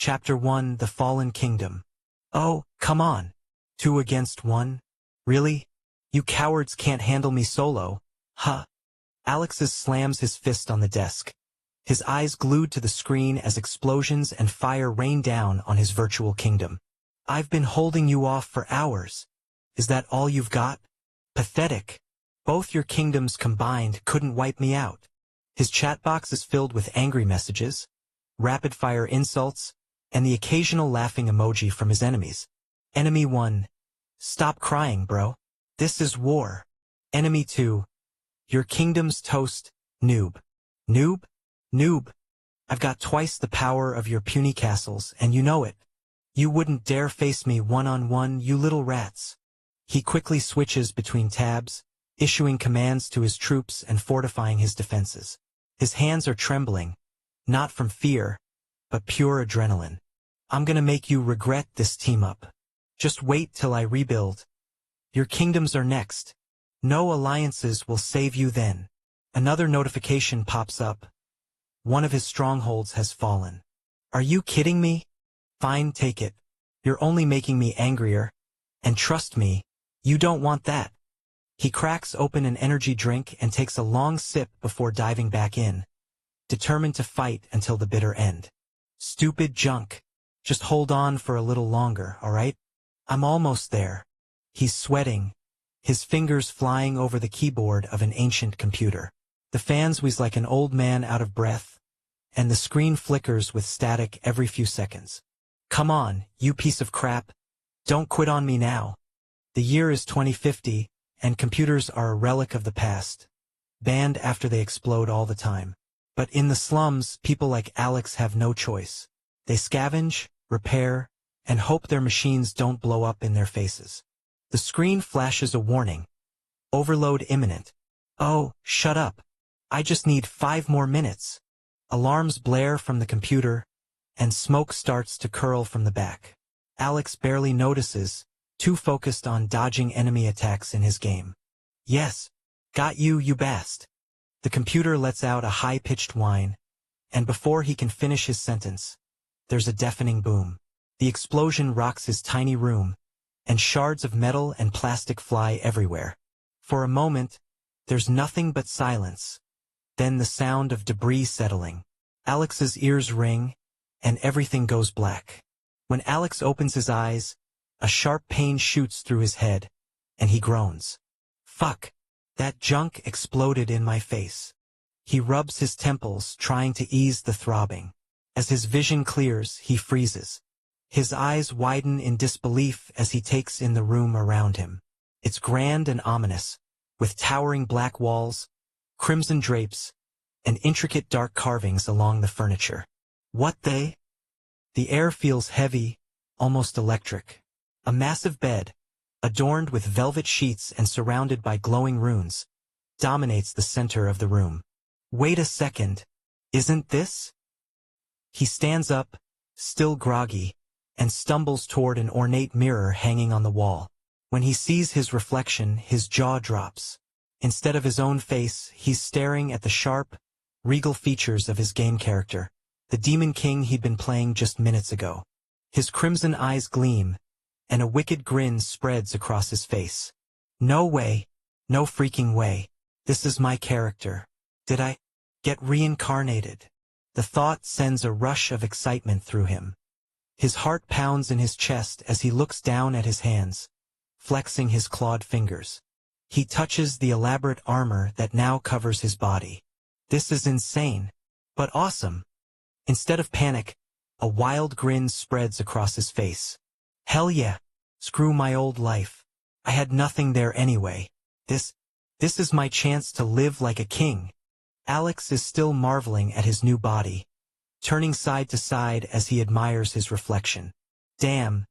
Chapter 1: The Fallen Kingdom. Oh, come on. 2 against 1? Really? You cowards can't handle me solo, huh? Alexis slams his fist on the desk, his eyes glued to the screen as explosions and fire rain down on his virtual kingdom. I've been holding you off for hours. Is that all you've got? Pathetic. Both your kingdoms combined couldn't wipe me out. His chat box is filled with angry messages, rapid-fire insults, and the occasional laughing emoji from his enemies. Enemy 1. Stop crying, bro. This is war. Enemy 2. Your kingdom's toast, noob. Noob? Noob. I've got twice the power of your puny castles, and you know it. You wouldn't dare face me one-on-one, you little rats. He quickly switches between tabs, issuing commands to his troops and fortifying his defenses. His hands are trembling, not from fear, but pure adrenaline. I'm gonna make you regret this team-up. Just wait till I rebuild. Your kingdoms are next. No alliances will save you then. Another notification pops up. One of his strongholds has fallen. Are you kidding me? Fine, take it. You're only making me angrier. And trust me, you don't want that. He cracks open an energy drink and takes a long sip before diving back in, determined to fight until the bitter end. Stupid junk. Just hold on for a little longer, alright? I'm almost there. He's sweating, his fingers flying over the keyboard of an ancient computer. The fan wheezes like an old man out of breath, and the screen flickers with static every few seconds. Come on, you piece of crap. Don't quit on me now. The year is 2050, and computers are a relic of the past, banned after they explode all the time. But in the slums, people like Alex have no choice. They scavenge, repair, and hope their machines don't blow up in their faces. The screen flashes a warning. Overload imminent. Oh, shut up. I just need 5 more minutes. Alarms blare from the computer, and smoke starts to curl from the back. Alex barely notices, too focused on dodging enemy attacks in his game. Yes. Got you, you bast. The computer lets out a high-pitched whine, and before he can finish his sentence, there's a deafening boom. The explosion rocks his tiny room, and shards of metal and plastic fly everywhere. For a moment, there's nothing but silence. Then the sound of debris settling. Alex's ears ring, and everything goes black. When Alex opens his eyes, a sharp pain shoots through his head, and he groans. Fuck, that junk exploded in my face. He rubs his temples, trying to ease the throbbing. As his vision clears, he freezes. His eyes widen in disbelief as he takes in the room around him. It's grand and ominous, with towering black walls, crimson drapes, and intricate dark carvings along the furniture. What the? The air feels heavy, almost electric. A massive bed, adorned with velvet sheets and surrounded by glowing runes, dominates the center of the room. Wait a second, isn't this? He stands up, still groggy, and stumbles toward an ornate mirror hanging on the wall. When he sees his reflection, his jaw drops. Instead of his own face, he's staring at the sharp, regal features of his game character, the Demon King he'd been playing just minutes ago. His crimson eyes gleam, and a wicked grin spreads across his face. No way, no freaking way. This is my character. Did I get reincarnated? The thought sends a rush of excitement through him. His heart pounds in his chest as he looks down at his hands, flexing his clawed fingers. He touches the elaborate armor that now covers his body. This is insane, but awesome. Instead of panic, a wild grin spreads across his face. Hell yeah, screw my old life. I had nothing there anyway. This is my chance to live like a king. Alex is still marveling at his new body, turning side to side as he admires his reflection. Damn,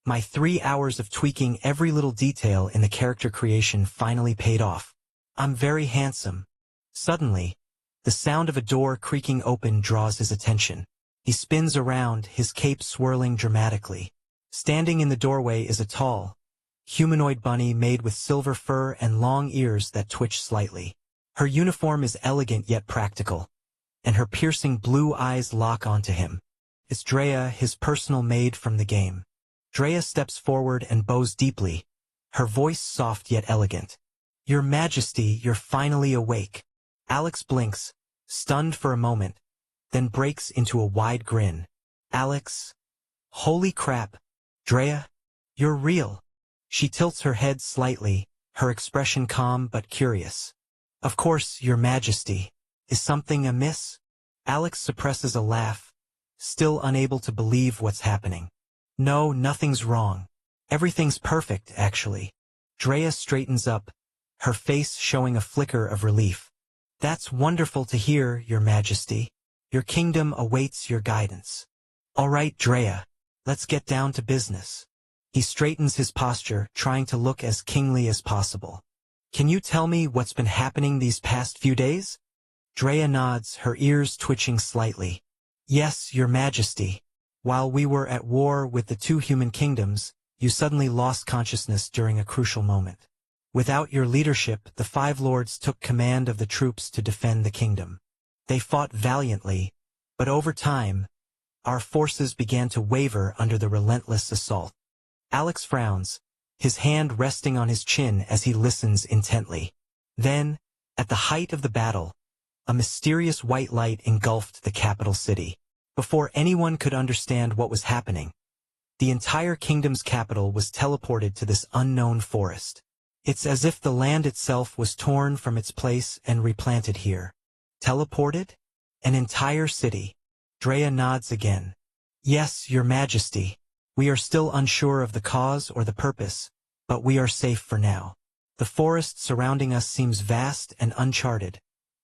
my 3 hours of tweaking every little detail in the character creation finally paid off. I'm very handsome. Suddenly, the sound of a door creaking open draws his attention. He spins around, his cape swirling dramatically. Standing in the doorway is a tall, humanoid bunny made with silver fur and long ears that twitch slightly. Her uniform is elegant yet practical, and her piercing blue eyes lock onto him. It's Drea, his personal maid from the game. Drea steps forward and bows deeply, her voice soft yet elegant. Your Majesty, you're finally awake. Alex blinks, stunned for a moment, then breaks into a wide grin. Alex? Holy crap. Drea? You're real. She tilts her head slightly, her expression calm but curious. Of course, Your Majesty. Is something amiss? Alex suppresses a laugh, still unable to believe what's happening. No, nothing's wrong. Everything's perfect, actually. Drea straightens up, her face showing a flicker of relief. That's wonderful to hear, Your Majesty. Your kingdom awaits your guidance. All right, Drea, let's get down to business. He straightens his posture, trying to look as kingly as possible. Can you tell me what's been happening these past few days? Drea nods, her ears twitching slightly. Yes, Your Majesty. While we were at war with the two human kingdoms, you suddenly lost consciousness during a crucial moment. Without your leadership, the Five Lords took command of the troops to defend the kingdom. They fought valiantly, but over time, our forces began to waver under the relentless assault. Alex frowns, his hand resting on his chin as he listens intently. Then, at the height of the battle, a mysterious white light engulfed the capital city. Before anyone could understand what was happening, the entire kingdom's capital was teleported to this unknown forest. It's as if the land itself was torn from its place and replanted here. Teleported? An entire city. Drea nods again. Yes, Your Majesty. We are still unsure of the cause or the purpose, but we are safe for now. The forest surrounding us seems vast and uncharted,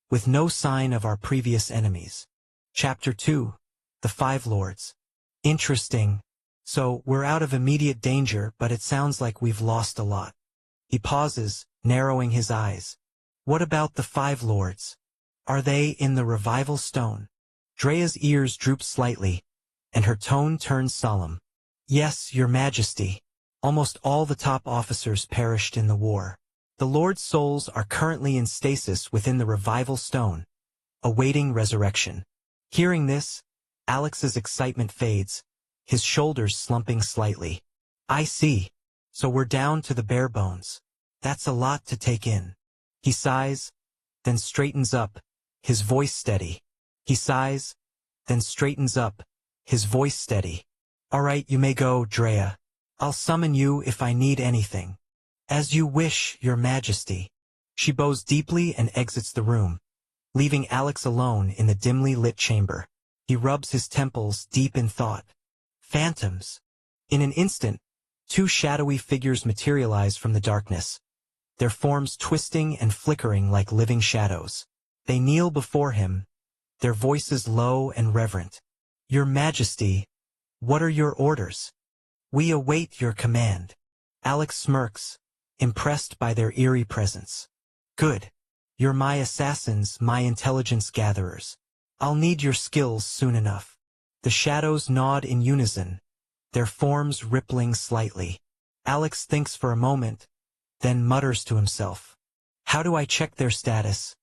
with no sign of our previous enemies. Chapter 2. The Five Lords. Interesting. So, we're out of immediate danger, but it sounds like we've lost a lot. He pauses, narrowing his eyes. What about the Five Lords? Are they in the revival stone? Drea's ears droop slightly, and her tone turns solemn. Yes, Your Majesty. Almost all the top officers perished in the war. The Lord's souls are currently in stasis within the revival stone, awaiting resurrection. Hearing this, Alex's excitement fades, his shoulders slumping slightly. I see. So we're down to the bare bones. That's a lot to take in. He sighs, then straightens up, his voice steady. He sighs, then straightens up, his voice steady. All right, you may go, Drea. I'll summon you if I need anything. As you wish, Your Majesty. She bows deeply and exits the room, leaving Alex alone in the dimly lit chamber. He rubs his temples, deep in thought. Phantoms. In an instant, two shadowy figures materialize from the darkness, their forms twisting and flickering like living shadows. They kneel before him, their voices low and reverent. Your Majesty, what are your orders? We await your command. Alex smirks, impressed by their eerie presence. Good. You're my assassins, my intelligence gatherers. I'll need your skills soon enough. The shadows nod in unison, their forms rippling slightly. Alex thinks for a moment, then mutters to himself. How do I check their status?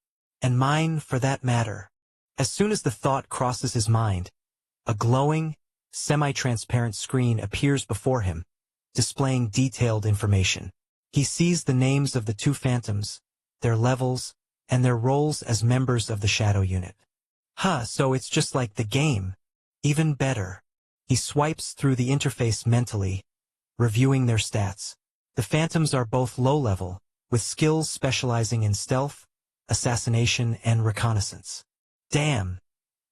And mine, for that matter. As soon as the thought crosses his mind, a glowing, semi-transparent screen appears before him, displaying detailed information. He sees the names of the two phantoms, their levels, and their roles as members of the Shadow Unit. So it's just like the game. Even better. He swipes through the interface mentally, reviewing their stats. The phantoms are both low-level, with skills specializing in stealth, assassination, and reconnaissance. Damn.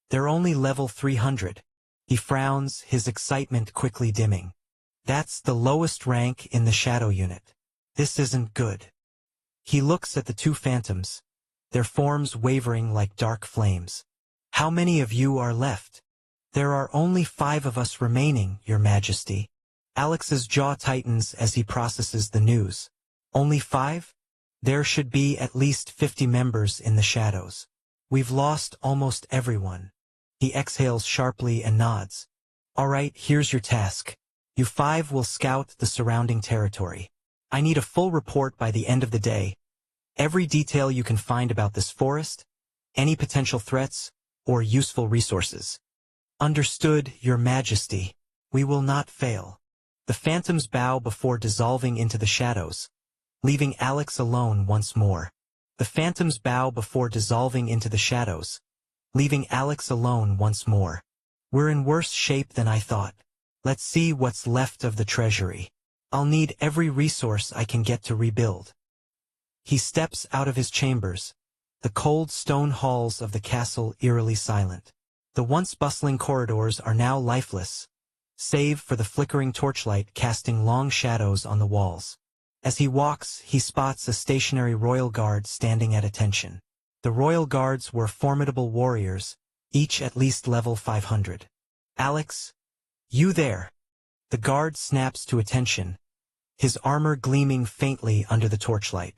They're only level 300. He frowns, his excitement quickly dimming. That's the lowest rank in the Shadow Unit. This isn't good. He looks at the two phantoms, their forms wavering like dark flames. How many of you are left? There are only 5 of us remaining, Your Majesty. Alex's jaw tightens as he processes the news. Only 5? There should be at least 50 members in the shadows. We've lost almost everyone. He exhales sharply and nods. All right, here's your task. You 5 will scout the surrounding territory. I need a full report by the end of the day. Every detail you can find about this forest, any potential threats, or useful resources. Understood, Your Majesty. We will not fail. The phantoms bow before dissolving into the shadows, leaving Alex alone once more. The phantoms bow before dissolving into the shadows, leaving Alex alone once more. We're in worse shape than I thought. Let's see what's left of the treasury. I'll need every resource I can get to rebuild. He steps out of his chambers, the cold stone halls of the castle eerily silent. The once bustling corridors are now lifeless, save for the flickering torchlight casting long shadows on the walls. As he walks, he spots a stationary royal guard standing at attention. The royal guards were formidable warriors, each at least level 500. Alex, you there? The guard snaps to attention, his armor gleaming faintly under the torchlight.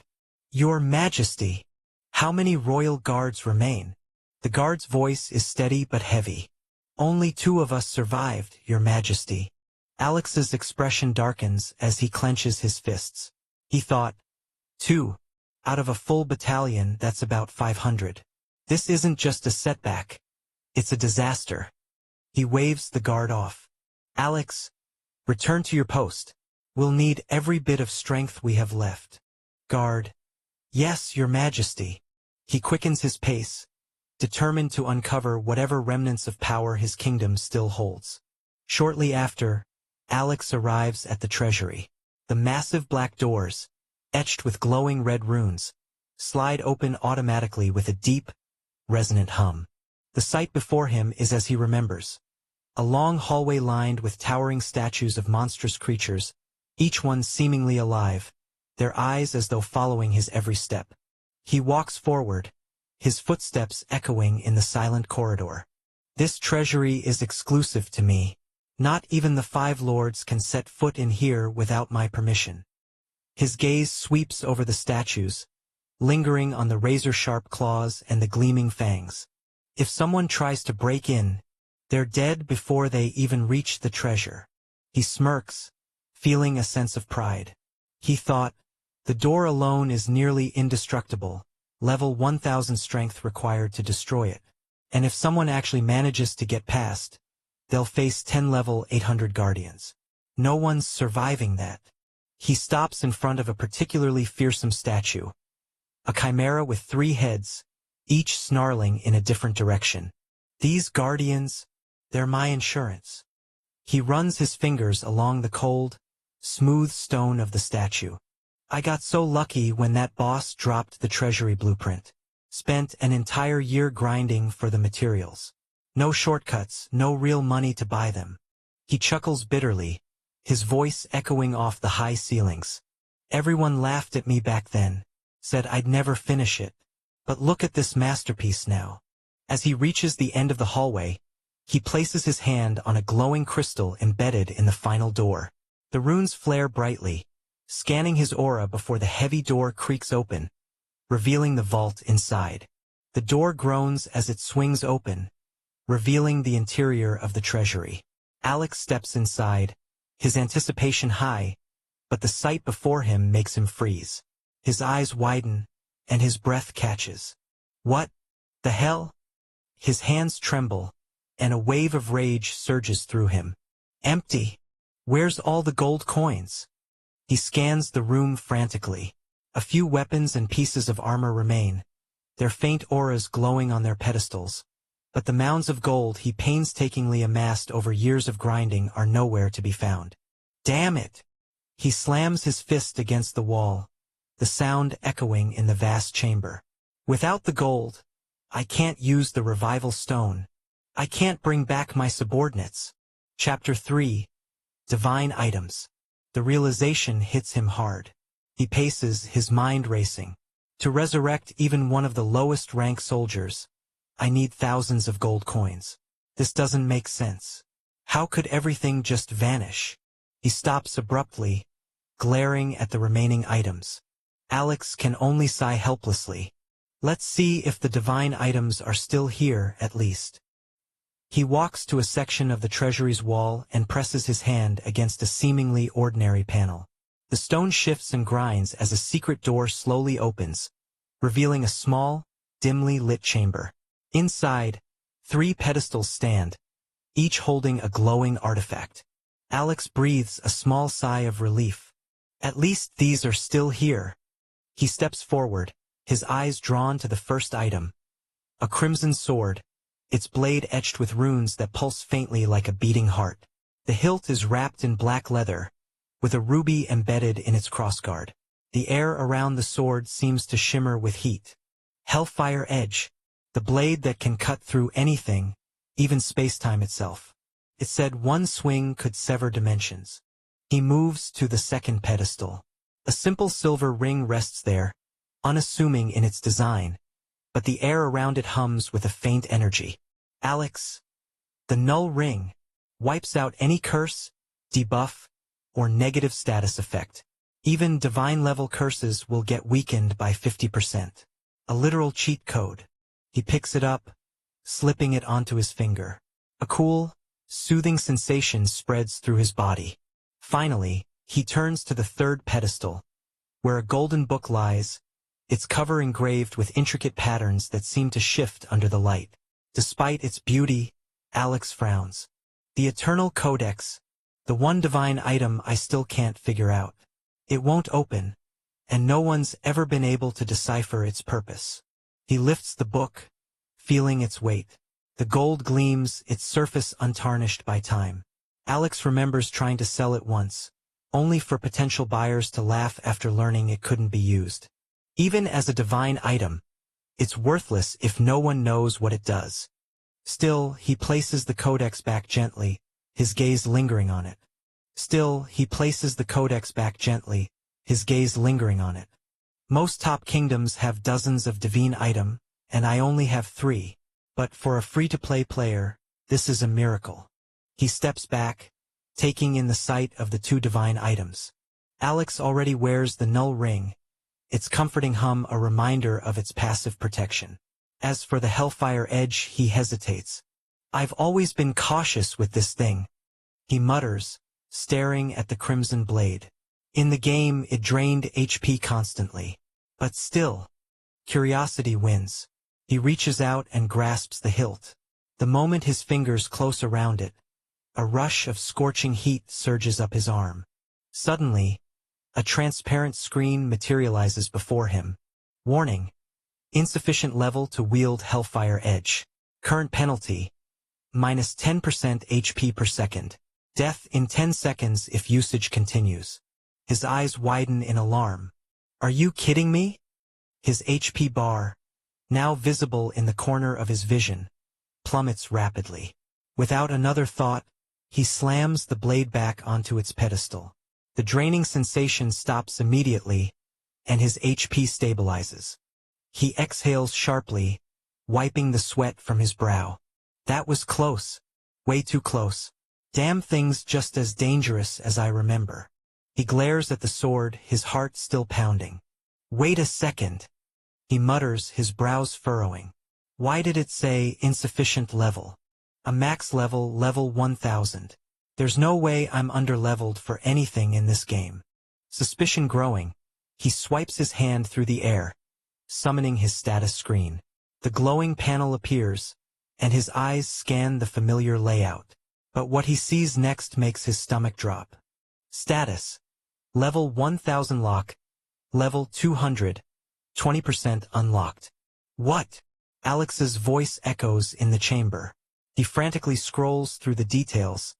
Your Majesty, how many royal guards remain? The guard's voice is steady but heavy. Only 2 of us survived, Your Majesty. Alex's expression darkens as he clenches his fists. He thought, 2. Out of a full battalion, that's about 500. This isn't just a setback. It's a disaster. He waves the guard off. Alex, return to your post. We'll need every bit of strength we have left. Guard. Yes, Your Majesty. He quickens his pace, determined to uncover whatever remnants of power his kingdom still holds. Shortly after, Alex arrives at the treasury. The massive black doors, etched with glowing red runes, slide open automatically with a deep, resonant hum. The sight before him is as he remembers. A long hallway lined with towering statues of monstrous creatures, each one seemingly alive, their eyes as though following his every step. He walks forward, his footsteps echoing in the silent corridor. This treasury is exclusive to me. Not even the 5 lords can set foot in here without my permission. His gaze sweeps over the statues, lingering on the razor-sharp claws and the gleaming fangs. If someone tries to break in, they're dead before they even reach the treasure. He smirks, feeling a sense of pride. He thought, the door alone is nearly indestructible, level 1000 strength required to destroy it. And if someone actually manages to get past, they'll face 10 level 800 guardians. No one's surviving that. He stops in front of a particularly fearsome statue. A chimera with 3 heads, each snarling in a different direction. These guardians, they're my insurance. He runs his fingers along the cold, smooth stone of the statue. I got so lucky when that boss dropped the treasury blueprint. Spent an entire year grinding for the materials. No shortcuts, no real money to buy them. He chuckles bitterly, his voice echoing off the high ceilings. Everyone laughed at me back then, said I'd never finish it. But look at this masterpiece now. As he reaches the end of the hallway, he places his hand on a glowing crystal embedded in the final door. The runes flare brightly, scanning his aura before the heavy door creaks open, revealing the vault inside. The door groans as it swings open, revealing the interior of the treasury. Alex steps inside, his anticipation high, but the sight before him makes him freeze. His eyes widen, and his breath catches. What the hell? His hands tremble, and a wave of rage surges through him. Empty. Where's all the gold coins? He scans the room frantically. A few weapons and pieces of armor remain, their faint auras glowing on their pedestals. But the mounds of gold he painstakingly amassed over years of grinding are nowhere to be found. Damn it! He slams his fist against the wall, the sound echoing in the vast chamber. Without the gold, I can't use the revival stone. I can't bring back my subordinates. Chapter 3. Divine Items. The realization hits him hard. He paces, his mind racing. To resurrect even one of the lowest-rank soldiers, I need thousands of gold coins. This doesn't make sense. How could everything just vanish? He stops abruptly, glaring at the remaining items. Alex can only sigh helplessly. Let's see if the divine items are still here, at least. He walks to a section of the treasury's wall and presses his hand against a seemingly ordinary panel. The stone shifts and grinds as a secret door slowly opens, revealing a small, dimly lit chamber. Inside, 3 pedestals stand, each holding a glowing artifact. Alex breathes a small sigh of relief. At least these are still here. He steps forward, his eyes drawn to the first item. A crimson sword, its blade etched with runes that pulse faintly like a beating heart. The hilt is wrapped in black leather, with a ruby embedded in its crossguard. The air around the sword seems to shimmer with heat. Hellfire Edge, the blade that can cut through anything, even space-time itself. It said one swing could sever dimensions. He moves to the second pedestal. A simple silver ring rests there, unassuming in its design, but the air around it hums with a faint energy. Alex, the null ring, wipes out any curse, debuff, or negative status effect. Even divine-level curses will get weakened by 50%. A literal cheat code. He picks it up, slipping it onto his finger. A cool, soothing sensation spreads through his body. Finally, he turns to the third pedestal, where a golden book lies, its cover engraved with intricate patterns that seem to shift under the light. Despite its beauty, Alex frowns. The Eternal Codex, the one divine item I still can't figure out. It won't open, and no one's ever been able to decipher its purpose. He lifts the book, feeling its weight. The gold gleams, its surface untarnished by time. Alex remembers trying to sell it once, only for potential buyers to laugh after learning it couldn't be used. Even as a divine item, it's worthless if no one knows what it does. Still, he places the codex back gently, his gaze lingering on it. Most top kingdoms have dozens of divine items, and I only have 3. But for a free-to-play player, this is a miracle. He steps back, taking in the sight of the 2 divine items. Alex already wears the null ring, its comforting hum a reminder of its passive protection. As for the Hellfire Edge, he hesitates. I've always been cautious with this thing, he mutters, staring at the crimson blade. In the game, it drained HP constantly. But still, curiosity wins. He reaches out and grasps the hilt. The moment his fingers close around it, a rush of scorching heat surges up his arm. Suddenly, a transparent screen materializes before him. Warning: insufficient level to wield Hellfire Edge. Current penalty: minus 10% HP per second. Death in 10 seconds if usage continues. His eyes widen in alarm. Are you kidding me? His HP bar, now visible in the corner of his vision, plummets rapidly. Without another thought, he slams the blade back onto its pedestal. The draining sensation stops immediately, and his HP stabilizes. He exhales sharply, wiping the sweat from his brow. That was close. Way too close. Damn thing's just as dangerous as I remember. He glares at the sword, his heart still pounding. Wait a second, he mutters, his brows furrowing. Why did it say insufficient level? A max level, level 1000. There's no way I'm underleveled for anything in this game. Suspicion growing, he swipes his hand through the air, summoning his status screen. The glowing panel appears, and his eyes scan the familiar layout. But what he sees next makes his stomach drop. Status: level 1000 lock, level 200, 20% unlocked. What? Alex's voice echoes in the chamber. He frantically scrolls through the details,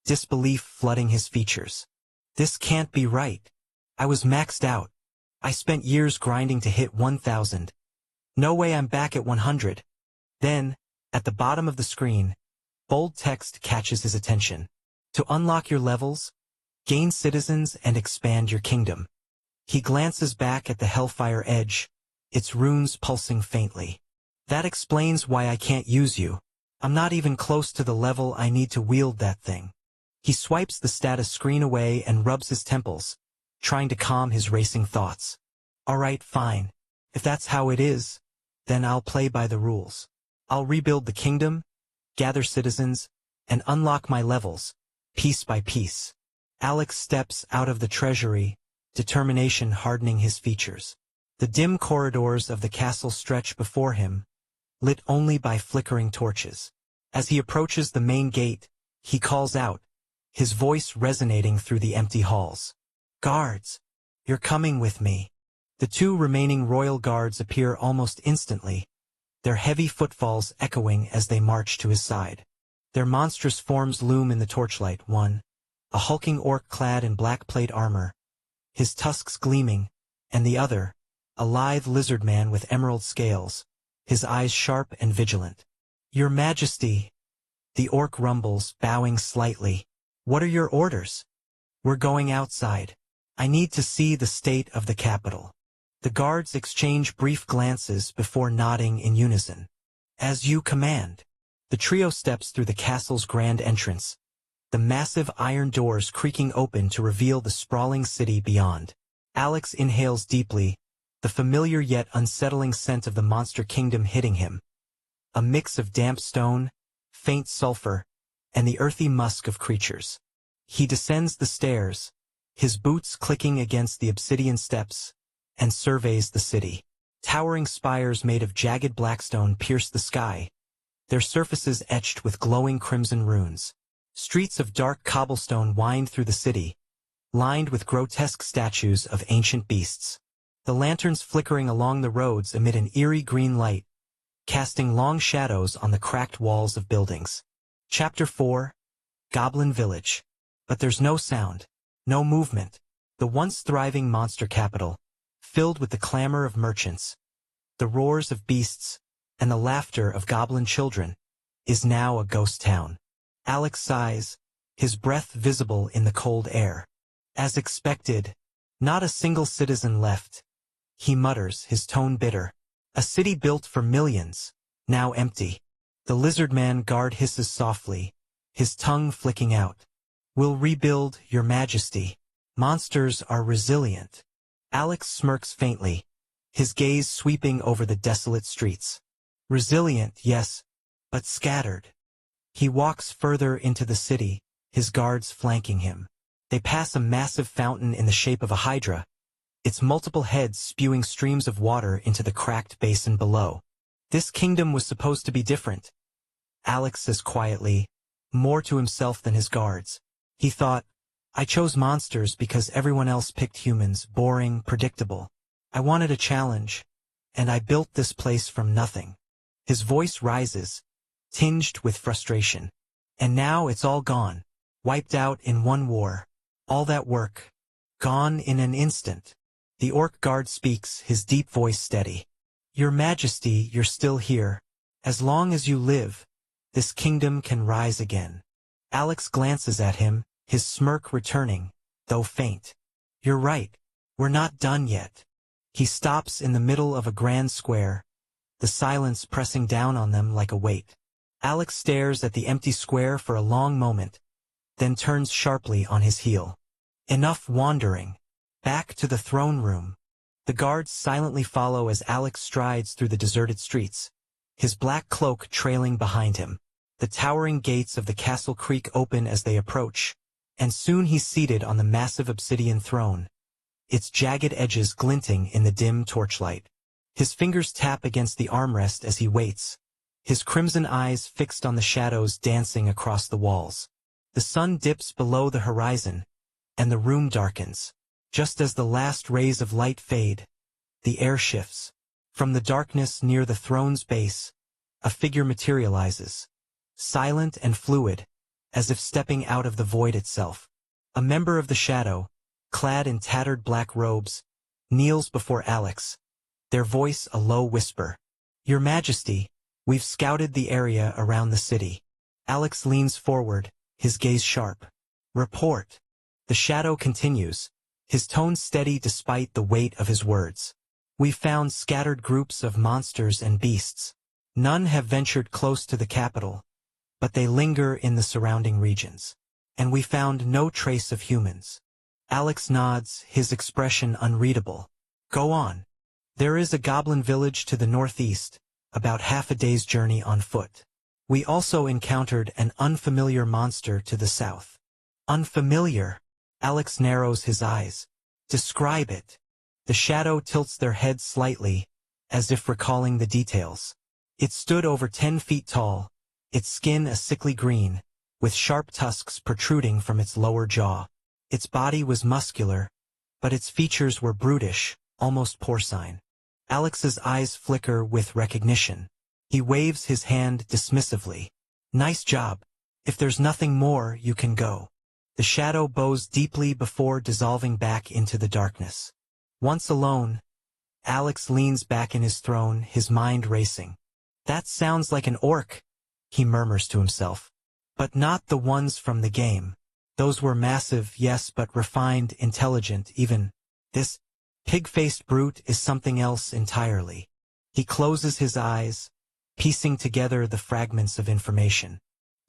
disbelief flooding his features. This can't be right. I was maxed out. I spent years grinding to hit 1000. No way I'm back at 100. Then, at the bottom of the screen, bold text catches his attention. To unlock your levels, gain citizens and expand your kingdom. He glances back at the Hellfire Edge, its runes pulsing faintly. That explains why I can't use you. I'm not even close to the level I need to wield that thing. He swipes the status screen away and rubs his temples, trying to calm his racing thoughts. Alright, fine. If that's how it is, then I'll play by the rules. I'll rebuild the kingdom, gather citizens, and unlock my levels, piece by piece. Alex steps out of the treasury, determination hardening his features. The dim corridors of the castle stretch before him, lit only by flickering torches. As he approaches the main gate, he calls out, his voice resonating through the empty halls. "Guards! You're coming with me." The two remaining royal guards appear almost instantly, their heavy footfalls echoing as they march to his side. Their monstrous forms loom in the torchlight, one, a hulking orc clad in black plate armor, his tusks gleaming, and the other, a lithe lizard man with emerald scales, his eyes sharp and vigilant. "Your Majesty," the orc rumbles, bowing slightly. "What are your orders?" "We're going outside. I need to see the state of the capital." The guards exchange brief glances before nodding in unison. "As you command." The trio steps through the castle's grand entrance, the massive iron doors creaking open to reveal the sprawling city beyond. Alex inhales deeply, the familiar yet unsettling scent of the monster kingdom hitting him. A mix of damp stone, faint sulfur, and the earthy musk of creatures. He descends the stairs, his boots clicking against the obsidian steps, and surveys the city. Towering spires made of jagged blackstone pierce the sky, their surfaces etched with glowing crimson runes. Streets of dark cobblestone wind through the city, lined with grotesque statues of ancient beasts. The lanterns flickering along the roads emit an eerie green light, casting long shadows on the cracked walls of buildings. Chapter 4, Goblin Village. But there's no sound, no movement. The once thriving monster capital, filled with the clamor of merchants, the roars of beasts, and the laughter of goblin children, is now a ghost town. Alex sighs, his breath visible in the cold air. As expected, not a single citizen left. He mutters, his tone bitter. A city built for millions, now empty. The lizard man guard hisses softly, his tongue flicking out. "We'll rebuild, Your Majesty. Monsters are resilient." Alex smirks faintly, his gaze sweeping over the desolate streets. Resilient, yes, but scattered. He walks further into the city, his guards flanking him. They pass a massive fountain in the shape of a hydra, its multiple heads spewing streams of water into the cracked basin below. "This kingdom was supposed to be different," Alex says quietly, more to himself than his guards. He thought, "I chose monsters because everyone else picked humans, boring, predictable. I wanted a challenge, and I built this place from nothing." His voice rises, tinged with frustration. "And now it's all gone, wiped out in one war. All that work, gone in an instant." The orc guard speaks, his deep voice steady. "Your Majesty, you're still here. As long as you live, this kingdom can rise again." Alex glances at him, his smirk returning, though faint. "You're right. We're not done yet." He stops in the middle of a grand square, the silence pressing down on them like a weight. Alex stares at the empty square for a long moment, then turns sharply on his heel. Enough wandering. Back to the throne room. The guards silently follow as Alex strides through the deserted streets, his black cloak trailing behind him. The towering gates of the castle creak open as they approach, and soon he's seated on the massive obsidian throne, its jagged edges glinting in the dim torchlight. His fingers tap against the armrest as he waits, his crimson eyes fixed on the shadows dancing across the walls. The sun dips below the horizon, and the room darkens. Just as the last rays of light fade, the air shifts. From the darkness near the throne's base, a figure materializes, silent and fluid, as if stepping out of the void itself. A member of the shadow, clad in tattered black robes, kneels before Alex, their voice a low whisper. "Your Majesty, we've scouted the area around the city." Alex leans forward, his gaze sharp. "Report." The shadow continues, his tone steady despite the weight of his words. "We've found scattered groups of monsters and beasts. None have ventured close to the capital, but they linger in the surrounding regions. And we found no trace of humans." Alex nods, his expression unreadable. "Go on." "There is a goblin village to the northeast, about half a day's journey on foot. We also encountered an unfamiliar monster to the south." "Unfamiliar?" Alex narrows his eyes. "Describe it." The shadow tilts their head slightly, as if recalling the details. "It stood over 10 feet tall, its skin a sickly green, with sharp tusks protruding from its lower jaw. Its body was muscular, but its features were brutish, almost porcine. Alex's eyes flicker with recognition. He waves his hand dismissively. "Nice job. If there's nothing more, you can go." The shadow bows deeply before dissolving back into the darkness. Once alone, Alex leans back in his throne, his mind racing. "That sounds like an orc," he murmurs to himself. "But not the ones from the game. Those were massive, yes, but refined, intelligent, even. This pig-faced brute is something else entirely." He closes his eyes, piecing together the fragments of information.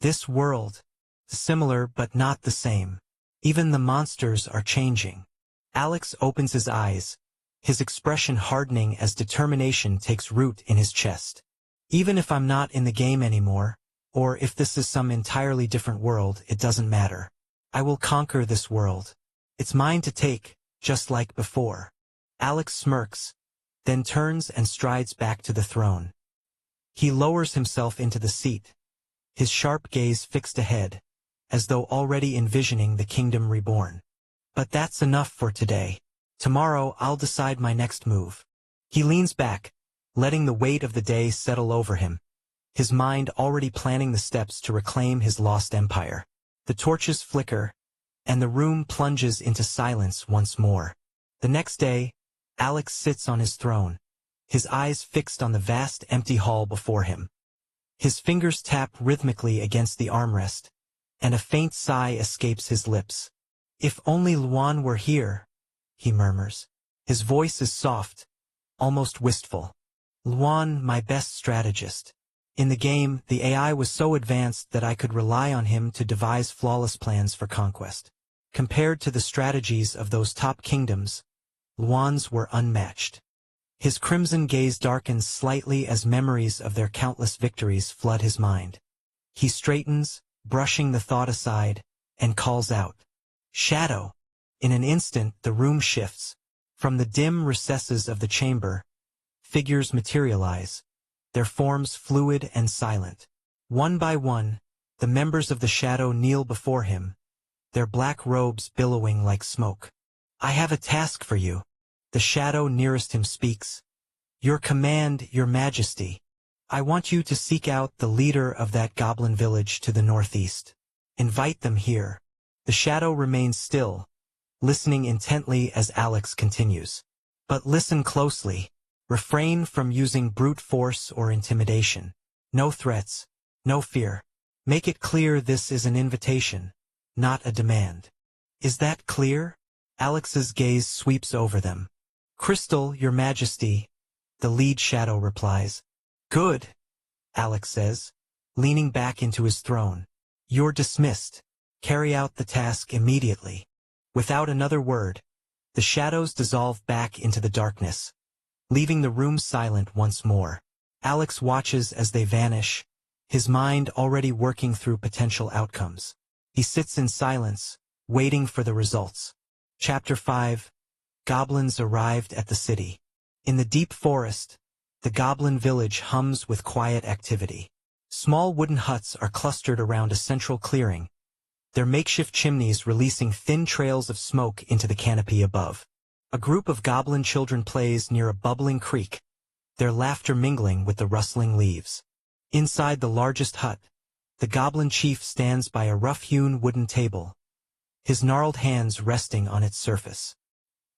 This world, similar but not the same. Even the monsters are changing. Alex opens his eyes, his expression hardening as determination takes root in his chest. "Even if I'm not in the game anymore, or if this is some entirely different world, it doesn't matter. I will conquer this world. It's mine to take, just like before." Alex smirks, then turns and strides back to the throne. He lowers himself into the seat, his sharp gaze fixed ahead, as though already envisioning the kingdom reborn. "But that's enough for today. Tomorrow I'll decide my next move." He leans back, letting the weight of the day settle over him, his mind already planning the steps to reclaim his lost empire. The torches flicker, and the room plunges into silence once more. The next day, Alex sits on his throne, his eyes fixed on the vast empty hall before him. His fingers tap rhythmically against the armrest, and a faint sigh escapes his lips. "If only Luan were here," he murmurs. His voice is soft, almost wistful. "Luan, my best strategist. In the game, the AI was so advanced that I could rely on him to devise flawless plans for conquest. Compared to the strategies of those top kingdoms, Luan's were unmatched." His crimson gaze darkens slightly as memories of their countless victories flood his mind. He straightens, brushing the thought aside, and calls out, "Shadow!" In an instant, the room shifts. From the dim recesses of the chamber, figures materialize, their forms fluid and silent. One by one, the members of the Shadow kneel before him, their black robes billowing like smoke. "I have a task for you." The Shadow nearest him speaks. "Your command, your majesty. I want you to seek out the leader of that goblin village to the northeast. Invite them here." The Shadow remains still, listening intently as Alex continues. "But listen closely. Refrain from using brute force or intimidation. No threats, no fear. Make it clear this is an invitation, not a demand." "Is that clear?" Alex's gaze sweeps over them. "Crystal, your majesty," the lead Shadow replies. "Good," Alex says, leaning back into his throne. "You're dismissed. Carry out the task immediately." Without another word, the shadows dissolve back into the darkness, leaving the room silent once more. Alex watches as they vanish, his mind already working through potential outcomes. He sits in silence, waiting for the results. Chapter 5. Goblins arrived at the city. In the deep forest, the goblin village hums with quiet activity. Small wooden huts are clustered around a central clearing, their makeshift chimneys releasing thin trails of smoke into the canopy above. A group of goblin children plays near a bubbling creek, their laughter mingling with the rustling leaves. Inside the largest hut, the goblin chief stands by a rough-hewn wooden table, his gnarled hands resting on its surface.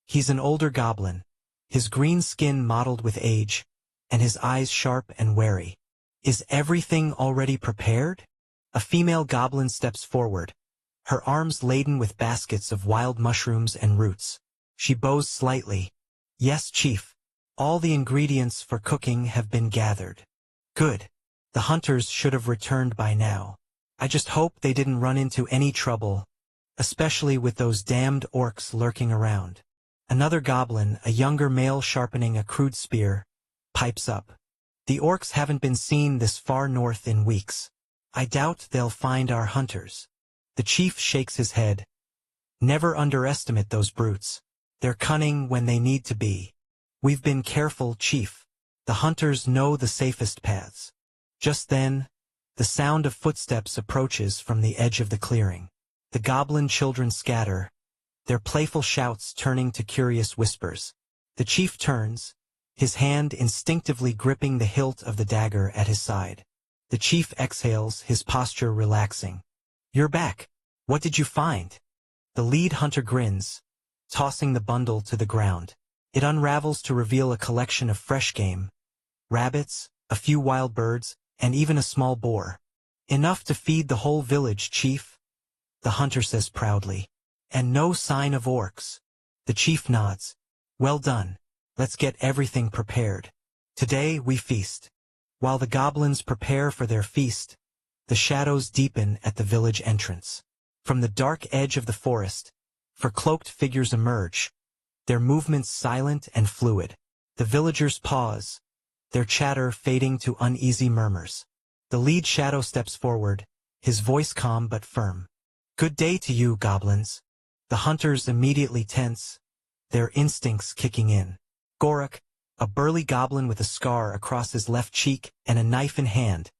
He's an older goblin, his green skin mottled with age, and his eyes sharp and wary. "Is everything already prepared?" A female goblin steps forward, her arms laden with baskets of wild mushrooms and roots. She bows slightly. "Yes, chief. All the ingredients for cooking have been gathered." "Good. The hunters should have returned by now. I just hope they didn't run into any trouble, especially with those damned orcs lurking around." Another goblin, a younger male sharpening a crude spear, pipes up. "The orcs haven't been seen this far north in weeks. I doubt they'll find our hunters." The chief shakes his head. "Never underestimate those brutes. They're cunning when they need to be. We've been careful, chief. The hunters know the safest paths." Just then, The sound of footsteps approaches from the edge of the clearing. The goblin children scatter, their playful shouts turning to curious whispers. The chief turns, his hand instinctively gripping the hilt of the dagger at his side. The chief exhales, his posture relaxing. "You're back. What did you find?" The lead hunter grins, tossing the bundle to the ground. It unravels to reveal a collection of fresh game, rabbits, a few wild birds, and even a small boar. "Enough to feed the whole village, chief," the hunter says proudly. "And no sign of orcs." The chief nods. "Well done. Let's get everything prepared. Today we feast." While the goblins prepare for their feast, the shadows deepen at the village entrance. From the dark edge of the forest, cloaked figures emerge, their movements silent and fluid. The villagers pause, their chatter fading to uneasy murmurs. The lead shadow steps forward, his voice calm but firm. "Good day to you, goblins." The hunters immediately tense, their instincts kicking in. Gorak, a burly goblin with a scar across his left cheek and a knife in hand,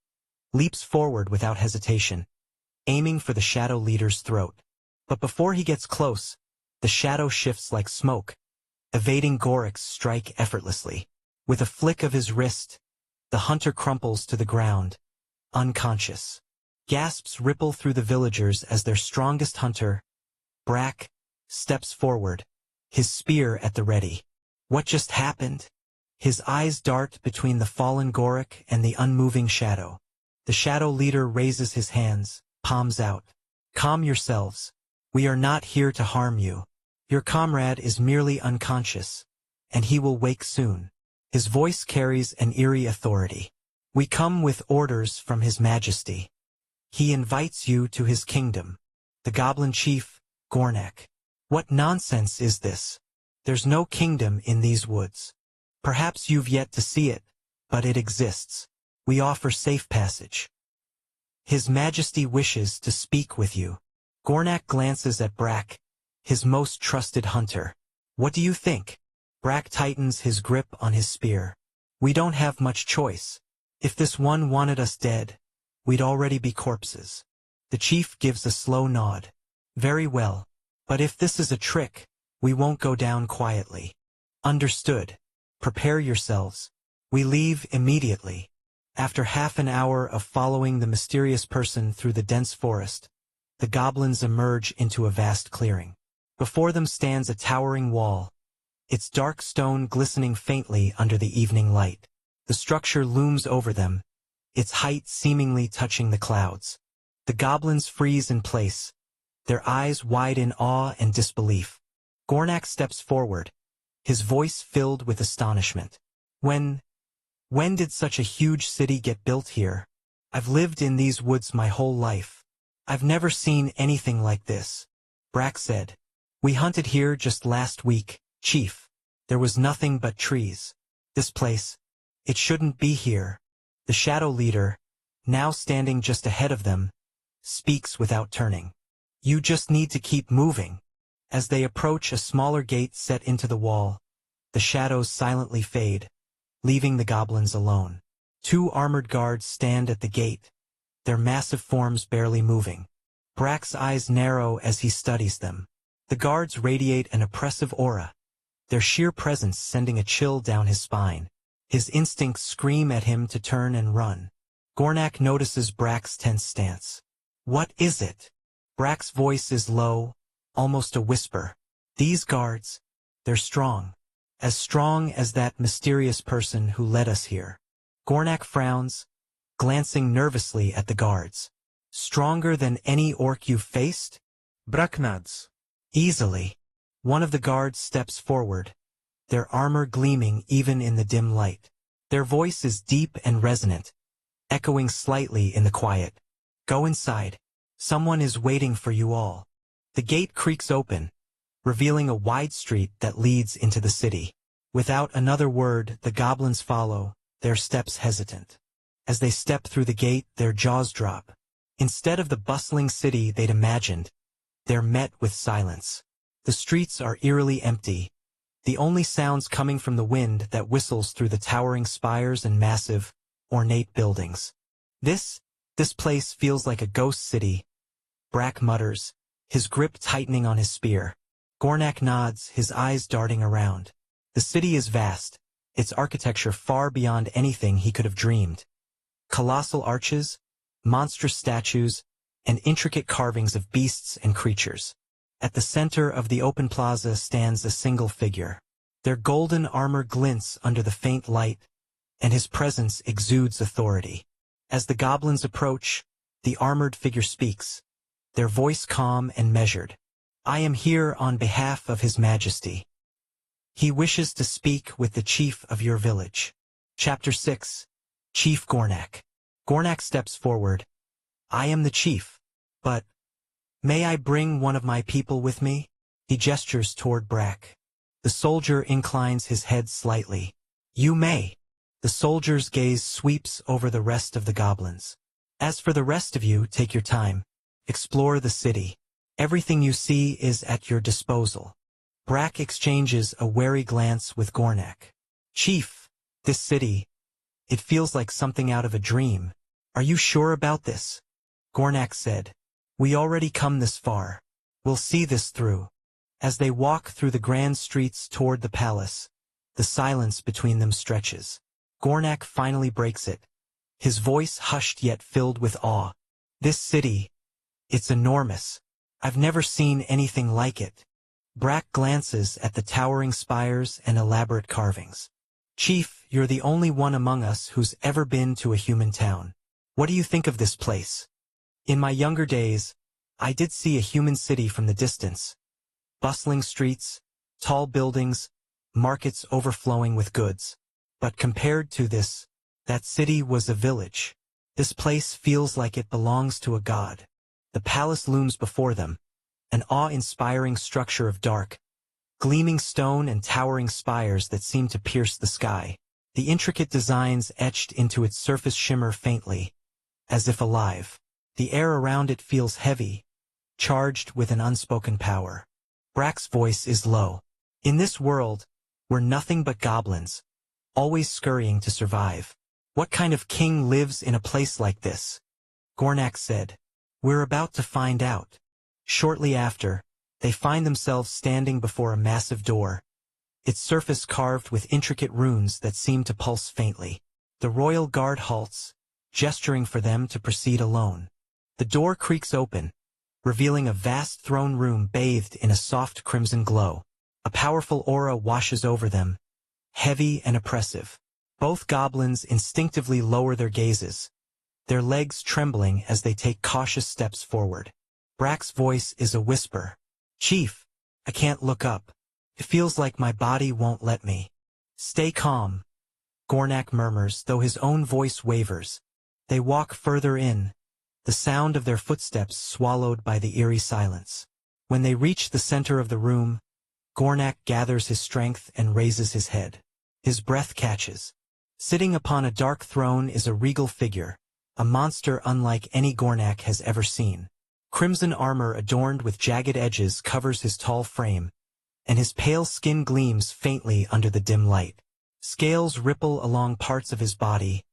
leaps forward without hesitation, aiming for the shadow leader's throat. But before he gets close, the shadow shifts like smoke, evading Gorak's strike effortlessly. With a flick of his wrist, the hunter crumples to the ground, unconscious. Gasps ripple through the villagers as their strongest hunter, Brak, steps forward, his spear at the ready. What just happened? His eyes dart between the fallen Gorak and the unmoving shadow. The shadow leader raises his hands, palms out. "Calm yourselves. We are not here to harm you. Your comrade is merely unconscious, and he will wake soon." His voice carries an eerie authority. "We come with orders from His Majesty. He invites you to his kingdom." The goblin chief, Gornak. "What nonsense is this? There's no kingdom in these woods. Perhaps you've yet to see it, but it exists. We offer safe passage. His Majesty wishes to speak with you." Gornak glances at Brak, his most trusted hunter. "What do you think?" Brak tightens his grip on his spear. "We don't have much choice. If this one wanted us dead, we'd already be corpses." The chief gives a slow nod. "Very well. But if this is a trick, we won't go down quietly." "Understood. Prepare yourselves. We leave immediately." After half an hour of following the mysterious person through the dense forest, the goblins emerge into a vast clearing. Before them stands a towering wall, its dark stone glistening faintly under the evening light. The structure looms over them, its height seemingly touching the clouds. The goblins freeze in place, their eyes wide in awe and disbelief. Gornak steps forward, his voice filled with astonishment. When did such a huge city get built here? I've lived in these woods my whole life. I've never seen anything like this." Brak said. "We hunted here just last week, Chief. There was nothing but trees. This place, it shouldn't be here." The shadow leader, now standing just ahead of them, speaks without turning. "You just need to keep moving." As they approach a smaller gate set into the wall, the shadows silently fade, leaving the goblins alone. Two armored guards stand at the gate, their massive forms barely moving. Brak's eyes narrow as he studies them. The guards radiate an oppressive aura, their sheer presence sending a chill down his spine. His instincts scream at him to turn and run. Gornak notices Brak's tense stance. "What is it?" Brak's voice is low, almost a whisper. "These guards, they're strong. As strong as that mysterious person who led us here." Gornak frowns, glancing nervously at the guards. "Stronger than any orc you've faced?" Brak nods. "Easily." One of the guards steps forward, their armor gleaming even in the dim light. Their voice is deep and resonant, echoing slightly in the quiet. "Go inside. Someone is waiting for you all." The gate creaks open, revealing a wide street that leads into the city. Without another word, the goblins follow, their steps hesitant. As they step through the gate, their jaws drop. Instead of the bustling city they'd imagined, they're met with silence. The streets are eerily empty, the only sounds coming from the wind that whistles through the towering spires and massive, ornate buildings. This This place feels like a ghost city, Brack mutters, his grip tightening on his spear. Gornak nods, his eyes darting around. The city is vast, its architecture far beyond anything he could have dreamed. Colossal arches, monstrous statues, and intricate carvings of beasts and creatures. At the center of the open plaza stands a single figure. Their golden armor glints under the faint light, and his presence exudes authority. As the goblins approach, the armored figure speaks, their voice calm and measured. I am here on behalf of His Majesty. He wishes to speak with the chief of your village. Chapter 6. Chief Gornak. Gornak steps forward. I am the chief, but may I bring one of my people with me? He gestures toward Brack. The soldier inclines his head slightly. You may. The soldier's gaze sweeps over the rest of the goblins. As for the rest of you, take your time. Explore the city. Everything you see is at your disposal. Brack exchanges a wary glance with Gornak. Chief, this city, it feels like something out of a dream. Are you sure about this? Gornak said. We already come this far. We'll see this through. As they walk through the grand streets toward the palace, the silence between them stretches. Gornak finally breaks it, his voice hushed yet filled with awe. This city, it's enormous. I've never seen anything like it. Brack glances at the towering spires and elaborate carvings. Chief, you're the only one among us who's ever been to a human town. What do you think of this place? In my younger days, I did see a human city from the distance. Bustling streets, tall buildings, markets overflowing with goods. But compared to this, that city was a village. This place feels like it belongs to a god. The palace looms before them, an awe-inspiring structure of dark, gleaming stone and towering spires that seem to pierce the sky. The intricate designs etched into its surface shimmer faintly, as if alive. The air around it feels heavy, charged with an unspoken power. Brack's voice is low. In this world, we're nothing but goblins, always scurrying to survive. What kind of king lives in a place like this? Gornak said. We're about to find out. Shortly after, they find themselves standing before a massive door, its surface carved with intricate runes that seem to pulse faintly. The royal guard halts, gesturing for them to proceed alone. The door creaks open, revealing a vast throne room bathed in a soft crimson glow. A powerful aura washes over them, heavy and oppressive. Both goblins instinctively lower their gazes, their legs trembling as they take cautious steps forward. Brack's voice is a whisper. Chief, I can't look up. It feels like my body won't let me. Stay calm, Gornak murmurs, though his own voice wavers. They walk further in, the sound of their footsteps swallowed by the eerie silence. When they reach the center of the room, Gornak gathers his strength and raises his head. His breath catches. Sitting upon a dark throne is a regal figure, a monster unlike any Gornak has ever seen. Crimson armor adorned with jagged edges covers his tall frame, and his pale skin gleams faintly under the dim light. Scales ripple along parts of his body,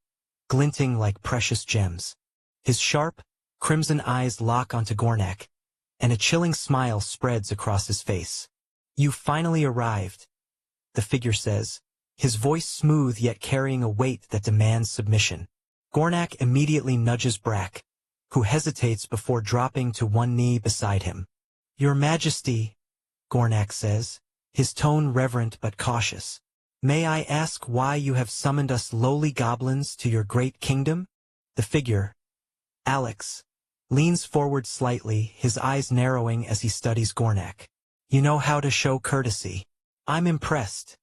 glinting like precious gems. His sharp, crimson eyes lock onto Gornak, and a chilling smile spreads across his face. You finally arrived, the figure says, his voice smooth yet carrying a weight that demands submission. Gornak immediately nudges Brack, who hesitates before dropping to one knee beside him. Your Majesty, Gornak says, his tone reverent but cautious. May I ask why you have summoned us lowly goblins to your great kingdom? The figure, Alex, leans forward slightly, his eyes narrowing as he studies Gornak. You know how to show courtesy. I'm impressed,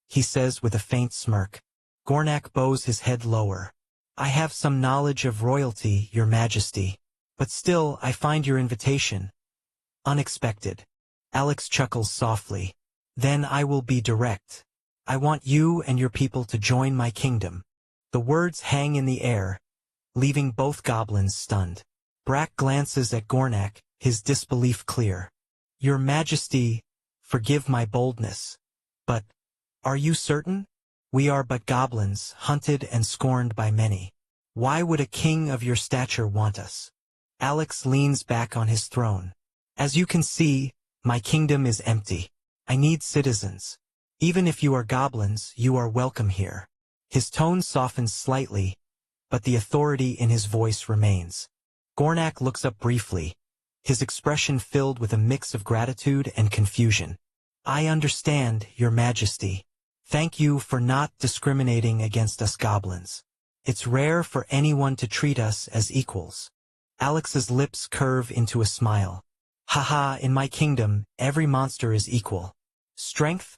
he says with a faint smirk. Gornak bows his head lower. I have some knowledge of royalty, Your Majesty, but still I find your invitation unexpected. Alex chuckles softly. Then I will be direct. I want you and your people to join my kingdom. The words hang in the air, leaving both goblins stunned. Brack glances at Gornak, his disbelief clear. Your Majesty, forgive my boldness. But, are you certain? We are but goblins, hunted and scorned by many. Why would a king of your stature want us? Alex leans back on his throne. As you can see, my kingdom is empty. I need citizens. Even if you are goblins, you are welcome here. His tone softens slightly, but the authority in his voice remains. Gornak looks up briefly, his expression filled with a mix of gratitude and confusion. I understand, Your Majesty. Thank you for not discriminating against us goblins. It's rare for anyone to treat us as equals. Alex's lips curve into a smile. Haha, in my kingdom, every monster is equal. Strength,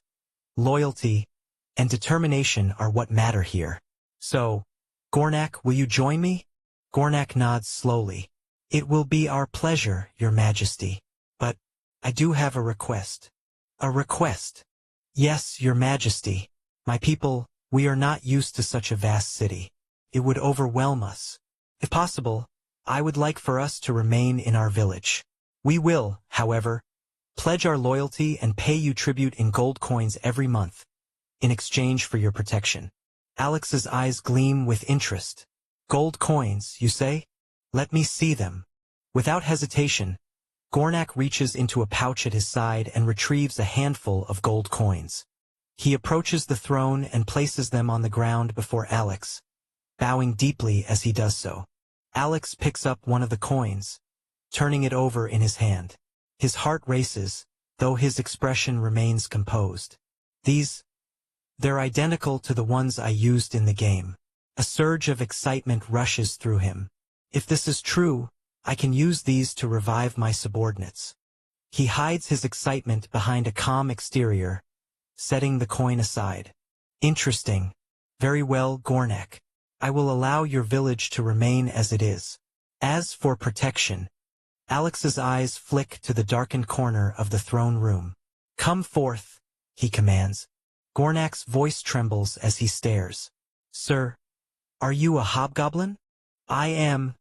loyalty, and determination are what matter here. So, Gornak, will you join me? Gornak nods slowly. It will be our pleasure, Your Majesty. But, I do have a request. A request? Yes, Your Majesty. My people, we are not used to such a vast city. It would overwhelm us. If possible, I would like for us to remain in our village. We will, however, pledge our loyalty and pay you tribute in gold coins every month, in exchange for your protection. Alex's eyes gleam with interest. Gold coins, you say? Let me see them. Without hesitation, Gornak reaches into a pouch at his side and retrieves a handful of gold coins. He approaches the throne and places them on the ground before Alex, bowing deeply as he does so. Alex picks up one of the coins, turning it over in his hand. His heart races, though his expression remains composed. They're identical to the ones I used in the game. A surge of excitement rushes through him. If this is true, I can use these to revive my subordinates. He hides his excitement behind a calm exterior, setting the coin aside. Interesting. Very well, Gornak. I will allow your village to remain as it is. As for protection, Alex's eyes flick to the darkened corner of the throne room. Come forth, he commands. Gornak's voice trembles as he stares. Sir, are you a hobgoblin? I am,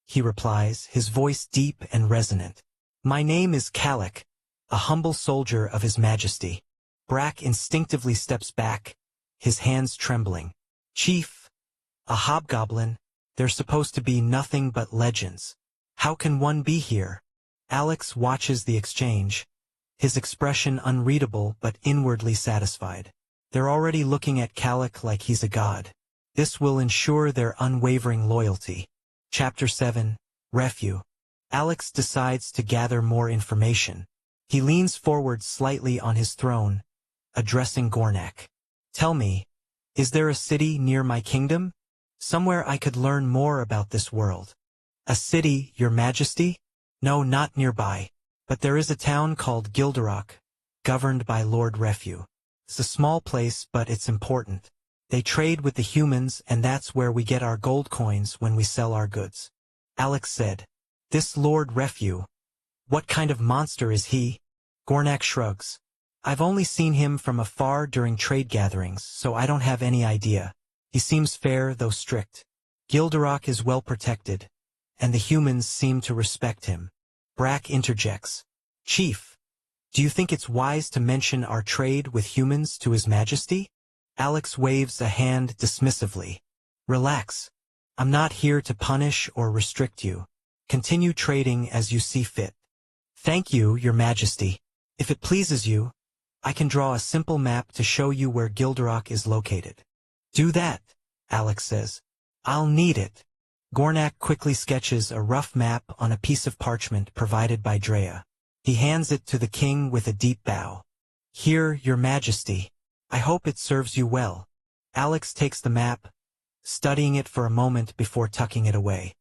he replies, his voice deep and resonant. My name is Kalak, a humble soldier of His Majesty. Brack instinctively steps back, his hands trembling. Chief, a hobgoblin, they're supposed to be nothing but legends. How can one be here? Alex watches the exchange, his expression unreadable but inwardly satisfied. They're already looking at Kalak like he's a god. This will ensure their unwavering loyalty. Chapter 7, Refuge. Alex decides to gather more information. He leans forward slightly on his throne, addressing Gornak. Tell me, is there a city near my kingdom? Somewhere I could learn more about this world. A city, Your Majesty? No, not nearby. But there is a town called Gilderock, governed by Lord Refuge. It's a small place, but it's important. They trade with the humans, and that's where we get our gold coins when we sell our goods. Alex said. This Lord Refuge, what kind of monster is he? Gornak shrugs. I've only seen him from afar during trade gatherings, so I don't have any idea. He seems fair, though strict. Gilderock is well protected, and the humans seem to respect him. Brack interjects. Chief, do you think it's wise to mention our trade with humans to His Majesty? Alex waves a hand dismissively. Relax. I'm not here to punish or restrict you. Continue trading as you see fit. Thank you, Your Majesty. If it pleases you, I can draw a simple map to show you where Gilderock is located. Do that, Alex says. I'll need it. Gornak quickly sketches a rough map on a piece of parchment provided by Drea. He hands it to the king with a deep bow. Here, Your Majesty. I hope it serves you well. Alex takes the map, studying it for a moment before tucking it away.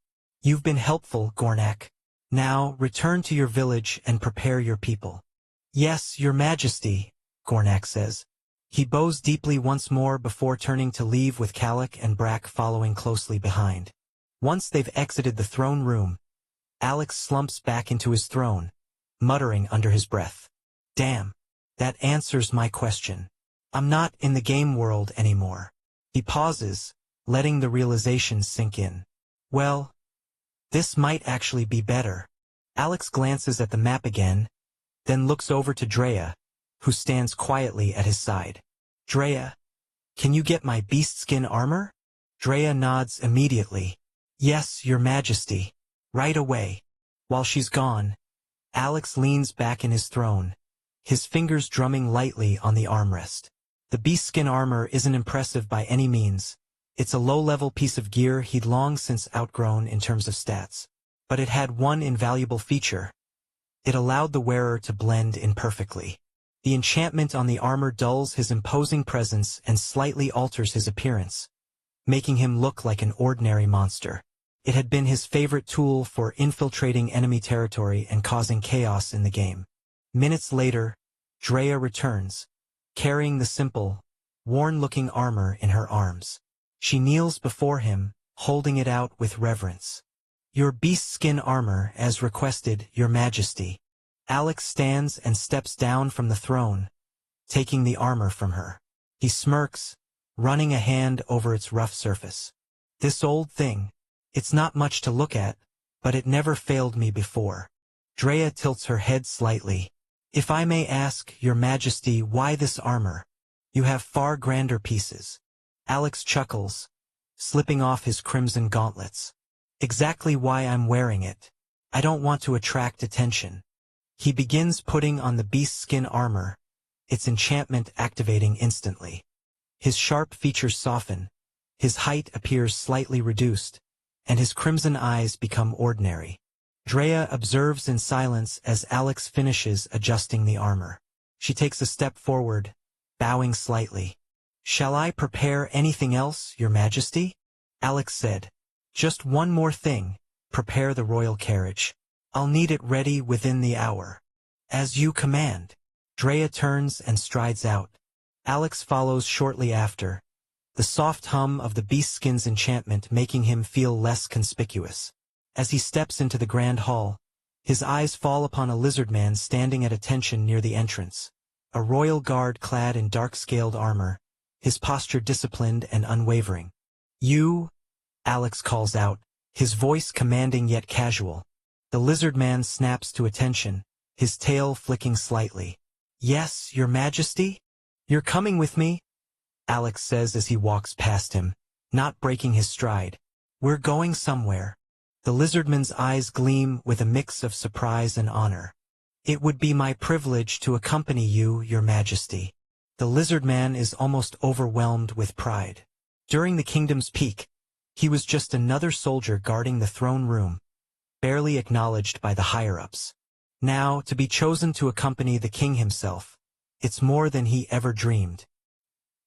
You've been helpful, Gornak. Now, return to your village and prepare your people. Yes, Your Majesty, Gornak says. He bows deeply once more before turning to leave with Kalak and Brack following closely behind. Once they've exited the throne room, Alex slumps back into his throne, muttering under his breath. Damn, that answers my question. I'm not in the game world anymore. He pauses, letting the realization sink in. Well, this might actually be better. Alex glances at the map again, then looks over to Drea, who stands quietly at his side. Drea, can you get my beast skin armor? Drea nods immediately, Yes, your majesty. Right away. While she's gone, Alex leans back in his throne, his fingers drumming lightly on the armrest. The beastskin armor isn't impressive by any means. It's a low-level piece of gear he'd long since outgrown in terms of stats. But it had one invaluable feature. It allowed the wearer to blend in perfectly. The enchantment on the armor dulls his imposing presence and slightly alters his appearance, making him look like an ordinary monster. It had been his favorite tool for infiltrating enemy territory and causing chaos in the game. Minutes later, Drea returns, carrying the simple, worn-looking armor in her arms. She kneels before him, holding it out with reverence. Your beastskin armor, as requested, your majesty. Alex stands and steps down from the throne, taking the armor from her. He smirks, running a hand over its rough surface. This old thing. It's not much to look at, but it never failed me before. Drea tilts her head slightly. If I may ask, your majesty, why this armor? You have far grander pieces. Alex chuckles, slipping off his crimson gauntlets. Exactly why I'm wearing it. I don't want to attract attention. He begins putting on the beastskin armor, its enchantment activating instantly. His sharp features soften, his height appears slightly reduced, and his crimson eyes become ordinary. Drea observes in silence as Alex finishes adjusting the armor. She takes a step forward, bowing slightly. Shall I prepare anything else, your majesty? Alex said. Just one more thing, prepare the royal carriage. I'll need it ready within the hour. As you command. Drea turns and strides out. Alex follows shortly after, the soft hum of the beastskin's enchantment making him feel less conspicuous. As he steps into the grand hall, his eyes fall upon a lizard man standing at attention near the entrance. A royal guard clad in dark-scaled armor, his posture disciplined and unwavering. You, Alex calls out, his voice commanding yet casual. The lizard man snaps to attention, his tail flicking slightly. Yes, your majesty? You're coming with me? Alex says as he walks past him, not breaking his stride. We're going somewhere. The lizardman's eyes gleam with a mix of surprise and honor. It would be my privilege to accompany you, your majesty. The lizardman is almost overwhelmed with pride. During the kingdom's peak, he was just another soldier guarding the throne room, barely acknowledged by the higher-ups. Now, to be chosen to accompany the king himself, it's more than he ever dreamed.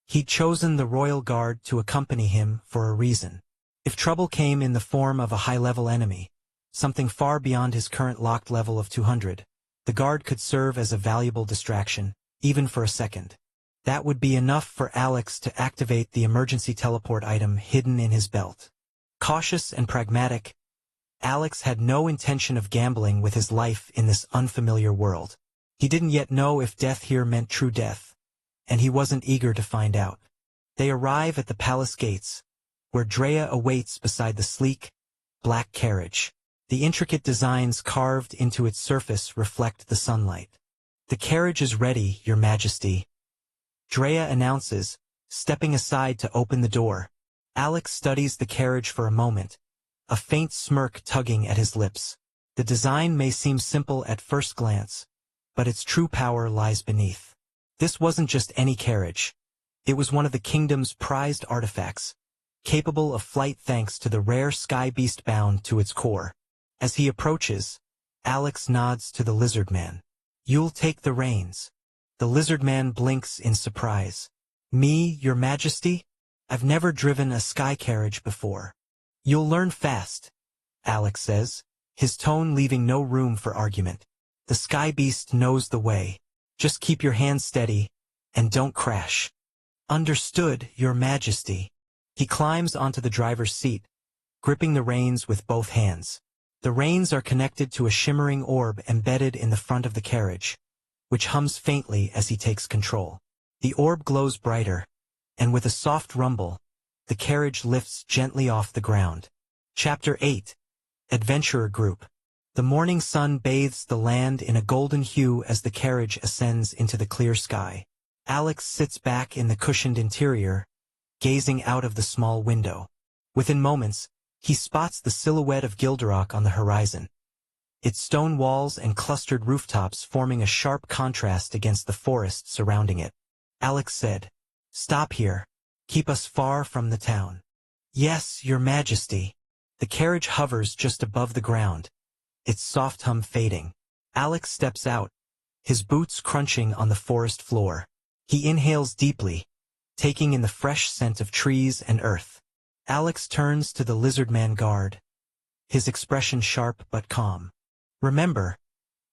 He'd chosen the royal guard to accompany him for a reason. If trouble came in the form of a high-level enemy, something far beyond his current locked level of 200, the guard could serve as a valuable distraction, even for a second. That would be enough for Alex to activate the emergency teleport item hidden in his belt. Cautious and pragmatic, Alex had no intention of gambling with his life in this unfamiliar world. He didn't yet know if death here meant true death, and he wasn't eager to find out. They arrive at the palace gates, where Drea awaits beside the sleek, black carriage. The intricate designs carved into its surface reflect the sunlight. The carriage is ready, your majesty. Drea announces, stepping aside to open the door. Alex studies the carriage for a moment, a faint smirk tugging at his lips. The design may seem simple at first glance, but its true power lies beneath. This wasn't just any carriage. It was one of the kingdom's prized artifacts, capable of flight thanks to the rare sky beast bound to its core. As he approaches, Alex nods to the lizard man. You'll take the reins. The lizard man blinks in surprise. Me, your majesty? I've never driven a sky carriage before. You'll learn fast, Alex says, his tone leaving no room for argument. The sky beast knows the way. Just keep your hands steady, and don't crash. Understood, your majesty. He climbs onto the driver's seat, gripping the reins with both hands. The reins are connected to a shimmering orb embedded in the front of the carriage, which hums faintly as he takes control. The orb glows brighter, and with a soft rumble, the carriage lifts gently off the ground. Chapter 8. Adventurer Group. The morning sun bathes the land in a golden hue as the carriage ascends into the clear sky. Alex sits back in the cushioned interior, gazing out of the small window. Within moments, He spots the silhouette of Gilderock on the horizon, its stone walls and clustered rooftops forming a sharp contrast against the forest surrounding it. Alex said, "Stop here. Keep us far from the town." "Yes, your majesty." The carriage hovers just above the ground, its soft hum fading. Alex steps out, his boots crunching on the forest floor. He inhales deeply, taking in the fresh scent of trees and earth. Alex turns to the lizardman guard, his expression sharp but calm. "Remember,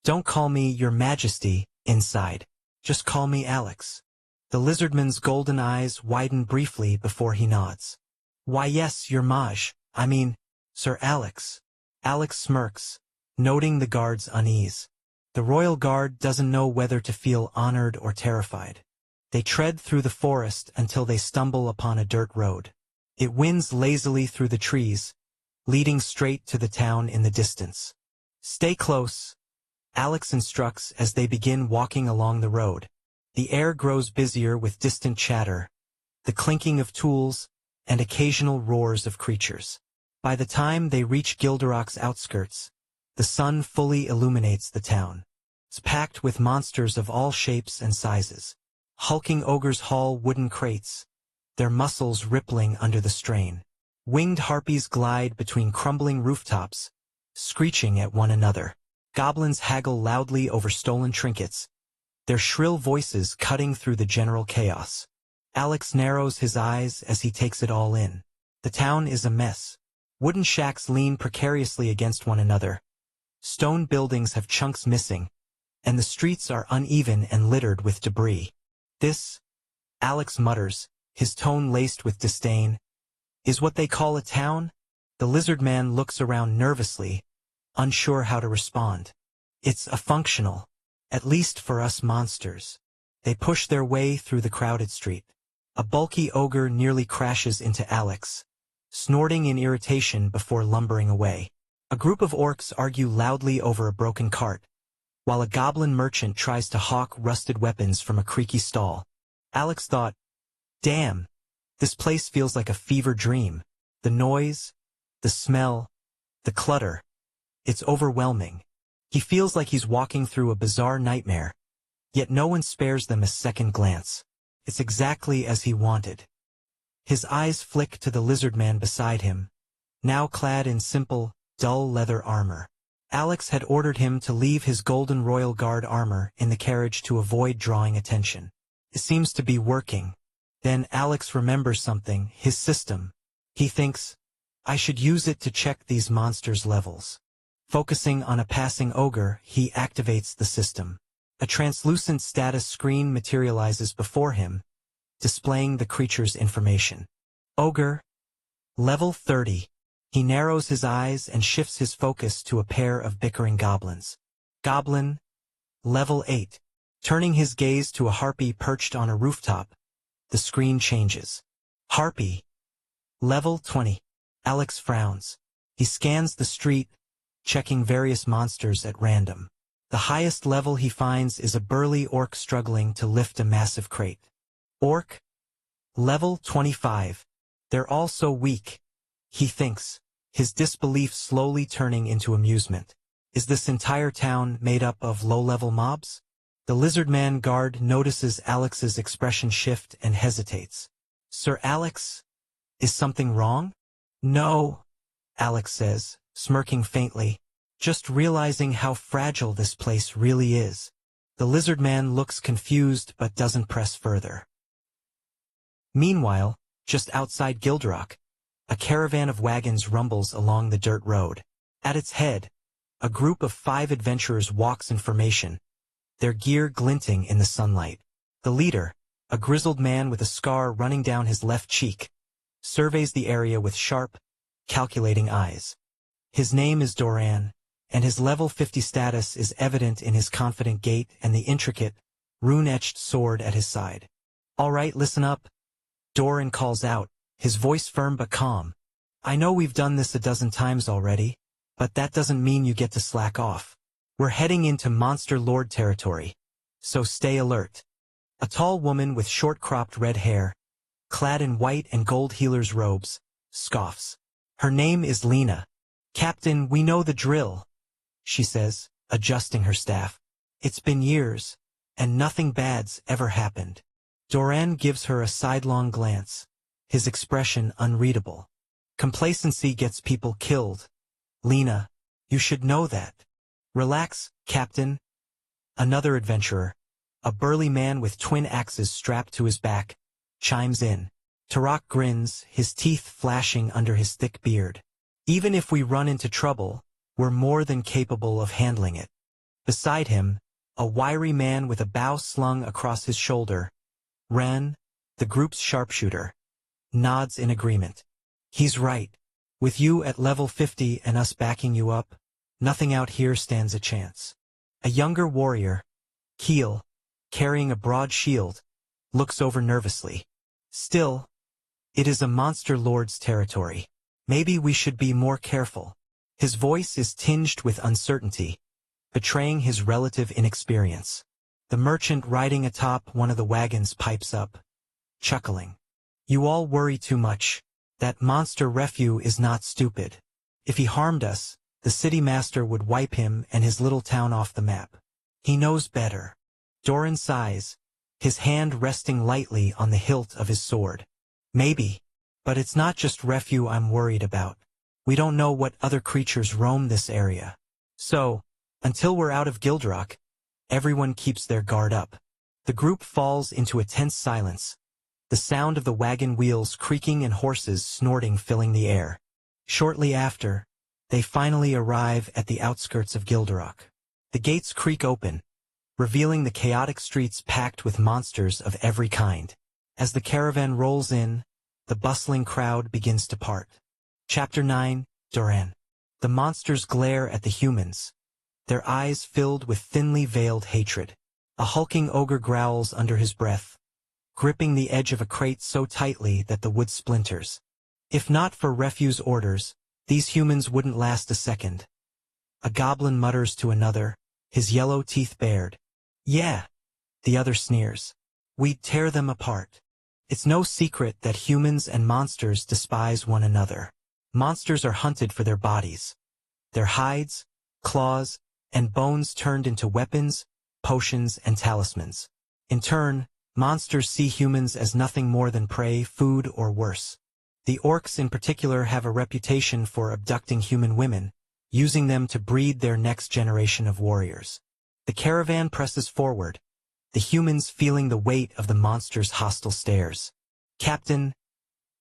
don't call me your majesty inside. Just call me Alex." The lizardman's golden eyes widen briefly before he nods. "Why yes, your maj, I mean, Sir Alex." Alex smirks, noting the guard's unease. The royal guard doesn't know whether to feel honored or terrified. They tread through the forest until they stumble upon a dirt road. It winds lazily through the trees, leading straight to the town in the distance. "Stay close," Alex instructs as they begin walking along the road. The air grows busier with distant chatter, the clinking of tools, and occasional roars of creatures. By the time they reach Gilderock's outskirts, the sun fully illuminates the town. It's packed with monsters of all shapes and sizes. Hulking ogres haul wooden crates, their muscles rippling under the strain. Winged harpies glide between crumbling rooftops, screeching at one another. Goblins haggle loudly over stolen trinkets, their shrill voices cutting through the general chaos. Alex narrows his eyes as he takes it all in. The town is a mess. Wooden shacks lean precariously against one another. Stone buildings have chunks missing, and the streets are uneven and littered with debris. "This," Alex mutters, his tone laced with disdain, "is what they call a town?" The lizard man looks around nervously, unsure how to respond. "It's a functional, at least for us monsters." They push their way through the crowded street. A bulky ogre nearly crashes into Alex, snorting in irritation before lumbering away. A group of orcs argue loudly over a broken cart, while a goblin merchant tries to hawk rusted weapons from a creaky stall. Alex thought, "Damn, this place feels like a fever dream. The noise, the smell, the clutter. It's overwhelming." He feels like he's walking through a bizarre nightmare, yet no one spares them a second glance. It's exactly as he wanted. His eyes flick to the lizard man beside him, now clad in simple, dull leather armor. Alex had ordered him to leave his golden royal guard armor in the carriage to avoid drawing attention. It seems to be working. Then Alex remembers something, his system. He thinks, "I should use it to check these monsters' levels." Focusing on a passing ogre, he activates the system. A translucent status screen materializes before him, displaying the creature's information. Ogre, level 30. He narrows his eyes and shifts his focus to a pair of bickering goblins. Goblin, level 8. Turning his gaze to a harpy perched on a rooftop, the screen changes. Harpy, level 20. Alex frowns. He scans the street, checking various monsters at random. The highest level he finds is a burly orc struggling to lift a massive crate. Orc, level 25. They're all so weak, he thinks, his disbelief slowly turning into amusement. Is this entire town made up of low-level mobs? The lizard man guard notices Alex's expression shift and hesitates. "Sir Alex, is something wrong?" "No," Alex says, smirking faintly, "just realizing how fragile this place really is." The lizard man looks confused but doesn't press further. Meanwhile, just outside Gilderock, a caravan of wagons rumbles along the dirt road. At its head, a group of 5 adventurers walks in formation, their gear glinting in the sunlight. The leader, a grizzled man with a scar running down his left cheek, surveys the area with sharp, calculating eyes. His name is Doran, and his level 50 status is evident in his confident gait and the intricate, rune-etched sword at his side. "All right, listen up," Doran calls out, his voice firm but calm. "I know we've done this a dozen times already, but that doesn't mean you get to slack off. We're heading into Monster Lord territory, so stay alert." A tall woman with short-cropped red hair, clad in white and gold healer's robes, scoffs. Her name is Lena. Captain, we know the drill, she says, adjusting her staff. It's been years, and nothing bad's ever happened. Doran gives her a sidelong glance, his expression unreadable. Complacency gets people killed. Lena, you should know that. Relax, Captain. Another adventurer, a burly man with twin axes strapped to his back, chimes in. Tarak grins, his teeth flashing under his thick beard. Even if we run into trouble, we're more than capable of handling it. Beside him, a wiry man with a bow slung across his shoulder, Ran, the group's sharpshooter, nods in agreement. He's right. With you at level 50 and us backing you up, nothing out here stands a chance. A younger warrior, Keel, carrying a broad shield, looks over nervously. Still, it is a monster lord's territory. Maybe we should be more careful. His voice is tinged with uncertainty, betraying his relative inexperience. The merchant riding atop one of the wagons pipes up, chuckling. You all worry too much. That monster Refu is not stupid. If he harmed us, the city master would wipe him and his little town off the map. He knows better. Doran sighs, his hand resting lightly on the hilt of his sword. Maybe, but it's not just Refu I'm worried about. We don't know what other creatures roam this area. So, until we're out of Gildrock, everyone keeps their guard up. The group falls into a tense silence, the sound of the wagon wheels creaking and horses snorting filling the air. Shortly after, they finally arrive at the outskirts of Gildrock. The gates creak open, revealing the chaotic streets packed with monsters of every kind. As the caravan rolls in, the bustling crowd begins to part. Chapter 9, Doran. The monsters glare at the humans, their eyes filled with thinly veiled hatred. A hulking ogre growls under his breath, gripping the edge of a crate so tightly that the wood splinters. If not for Refu's orders, these humans wouldn't last a second. A goblin mutters to another, his yellow teeth bared. Yeah, the other sneers. We'd tear them apart. It's no secret that humans and monsters despise one another. Monsters are hunted for their bodies, their hides, claws, and bones turned into weapons, potions, and talismans. In turn, monsters see humans as nothing more than prey, food, or worse. The orcs in particular have a reputation for abducting human women, using them to breed their next generation of warriors. The caravan presses forward, the humans feeling the weight of the monsters' hostile stares. Captain,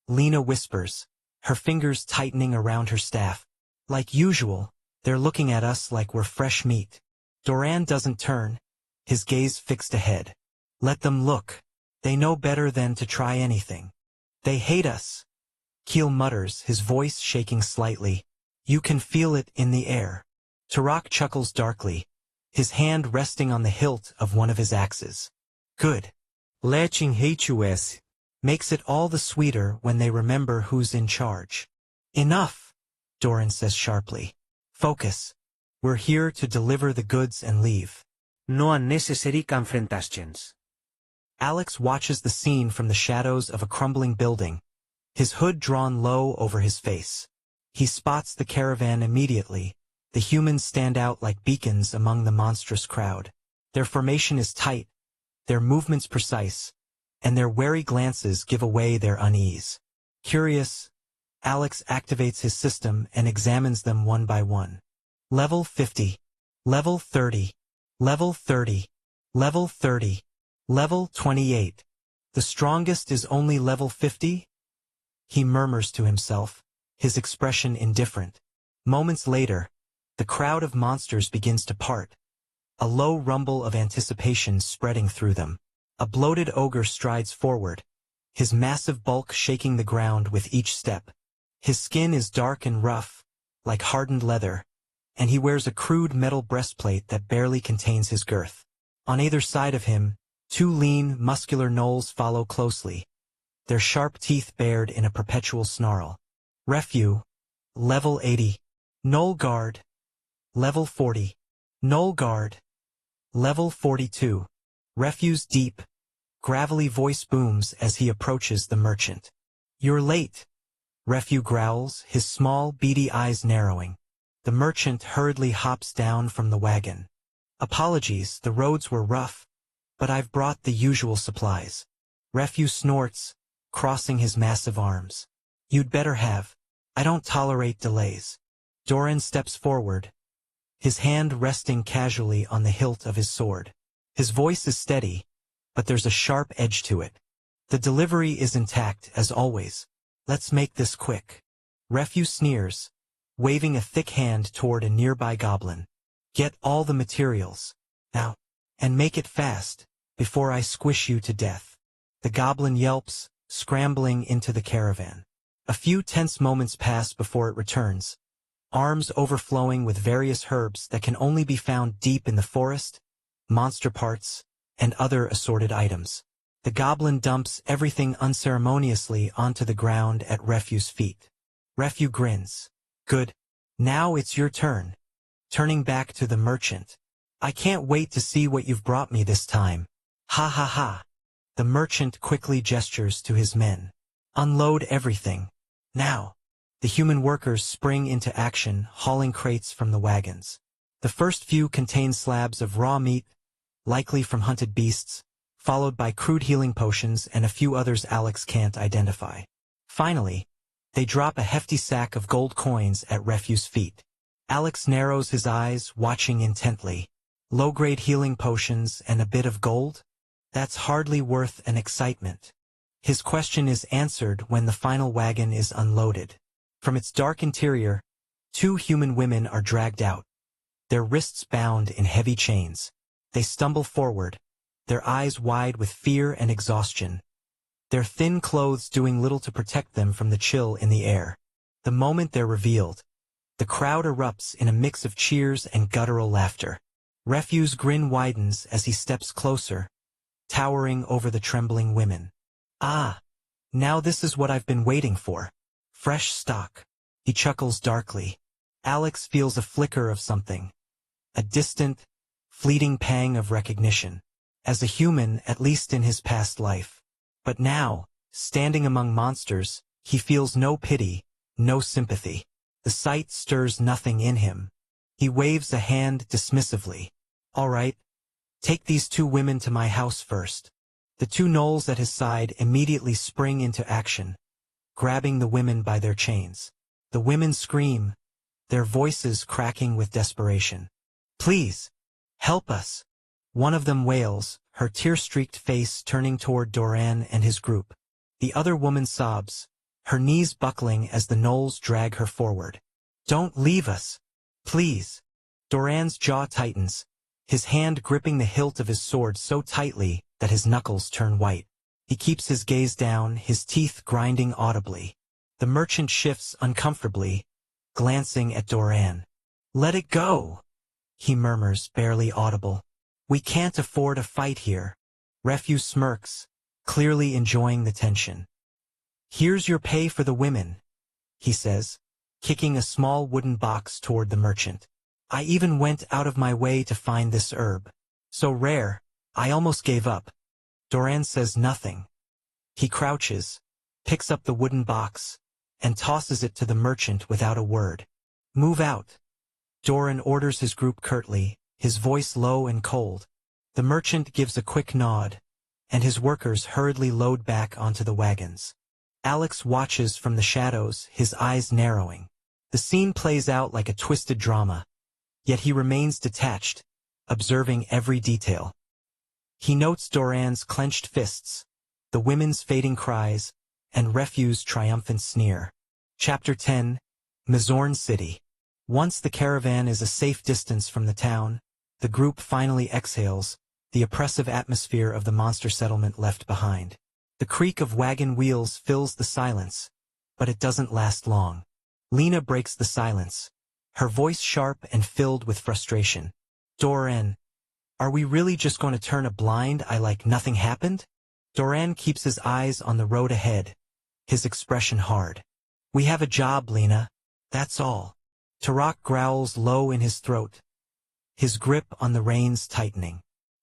Lena whispers, her fingers tightening around her staff. Like usual, they're looking at us like we're fresh meat. Doran doesn't turn, his gaze fixed ahead. Let them look. They know better than to try anything. They hate us. Keel mutters, his voice shaking slightly. You can feel it in the air. Tarak chuckles darkly, his hand resting on the hilt of one of his axes. Good. Latching HUS makes it all the sweeter when they remember who's in charge. Enough, Doran says sharply. Focus. We're here to deliver the goods and leave. No unnecessary confrontations. Alex watches the scene from the shadows of a crumbling building, his hood drawn low over his face. He spots the caravan immediately. The humans stand out like beacons among the monstrous crowd. Their formation is tight, their movements precise, and their wary glances give away their unease. Curious, Alex activates his system and examines them one by one. Level 50, Level 30, Level 30, Level 30, Level 28. The strongest is only level 50? He murmurs to himself, his expression indifferent. Moments later, the crowd of monsters begins to part, a low rumble of anticipation spreading through them. A bloated ogre strides forward, his massive bulk shaking the ground with each step. His skin is dark and rough, like hardened leather, and he wears a crude metal breastplate that barely contains his girth. On either side of him, two lean, muscular gnolls follow closely, their sharp teeth bared in a perpetual snarl. Refu, level 80. Gnoll Guard, level 40. Gnoll Guard, level 42. Refu's deep, gravelly voice booms as he approaches the merchant. You're late, Refugee growls, his small, beady eyes narrowing. The merchant hurriedly hops down from the wagon. Apologies, the roads were rough, but I've brought the usual supplies. Refugee snorts, crossing his massive arms. You'd better have. I don't tolerate delays. Doran steps forward, his hand resting casually on the hilt of his sword. His voice is steady, but there's a sharp edge to it. The delivery is intact, as always. Let's make this quick. Refugee sneers, waving a thick hand toward a nearby goblin. Get all the materials. Now. And make it fast, before I squish you to death. The goblin yelps, scrambling into the caravan. A few tense moments pass before it returns, arms overflowing with various herbs that can only be found deep in the forest, monster parts, and other assorted items. The goblin dumps everything unceremoniously onto the ground at Refuge's feet. Refugee grins. Good. Now it's your turn. Turning back to the merchant. I can't wait to see what you've brought me this time. Ha ha ha. The merchant quickly gestures to his men. Unload everything. Now. The human workers spring into action, hauling crates from the wagons. The first few contain slabs of raw meat, likely from hunted beasts, followed by crude healing potions and a few others Alex can't identify. Finally, they drop a hefty sack of gold coins at Refuge's feet. Alex narrows his eyes, watching intently. Low-grade healing potions and a bit of gold? That's hardly worth an excitement. His question is answered when the final wagon is unloaded. From its dark interior, 2 human women are dragged out, their wrists bound in heavy chains. They stumble forward, their eyes wide with fear and exhaustion, their thin clothes doing little to protect them from the chill in the air. The moment they're revealed, the crowd erupts in a mix of cheers and guttural laughter. Refuge's grin widens as he steps closer, towering over the trembling women. Ah, now this is what I've been waiting for. Fresh stock. He chuckles darkly. Alex feels a flicker of something. A distant, fleeting pang of recognition. As a human, at least in his past life. But now, standing among monsters, he feels no pity, no sympathy. The sight stirs nothing in him. He waves a hand dismissively. All right, take these 2 women to my house first. The 2 gnolls at his side immediately spring into action, grabbing the women by their chains. The women scream, their voices cracking with desperation. Please, help us. One of them wails, her tear-streaked face turning toward Doran and his group. The other woman sobs, her knees buckling as the gnolls drag her forward. Don't leave us. Please. Doran's jaw tightens, his hand gripping the hilt of his sword so tightly that his knuckles turn white. He keeps his gaze down, his teeth grinding audibly. The merchant shifts uncomfortably, glancing at Doran. Let it go, he murmurs, barely audible. We can't afford a fight here. Refugee smirks, clearly enjoying the tension. Here's your pay for the women, he says, kicking a small wooden box toward the merchant. I even went out of my way to find this herb. So rare, I almost gave up. Doran says nothing. He crouches, picks up the wooden box, and tosses it to the merchant without a word. Move out. Doran orders his group curtly, his voice low and cold. The merchant gives a quick nod, and his workers hurriedly load back onto the wagons. Alex watches from the shadows, his eyes narrowing. The scene plays out like a twisted drama, yet he remains detached, observing every detail. He notes Doran's clenched fists, the women's fading cries, and Refuge's triumphant sneer. Chapter 10, Mizorn City. Once the caravan is a safe distance from the town, the group finally exhales, the oppressive atmosphere of the monster settlement left behind. The creak of wagon wheels fills the silence, but it doesn't last long. Lena breaks the silence, her voice sharp and filled with frustration. Doran, are we really just going to turn a blind eye like nothing happened? Doran keeps his eyes on the road ahead, his expression hard. We have a job, Lena. That's all. Tarak growls low in his throat, his grip on the reins tightening.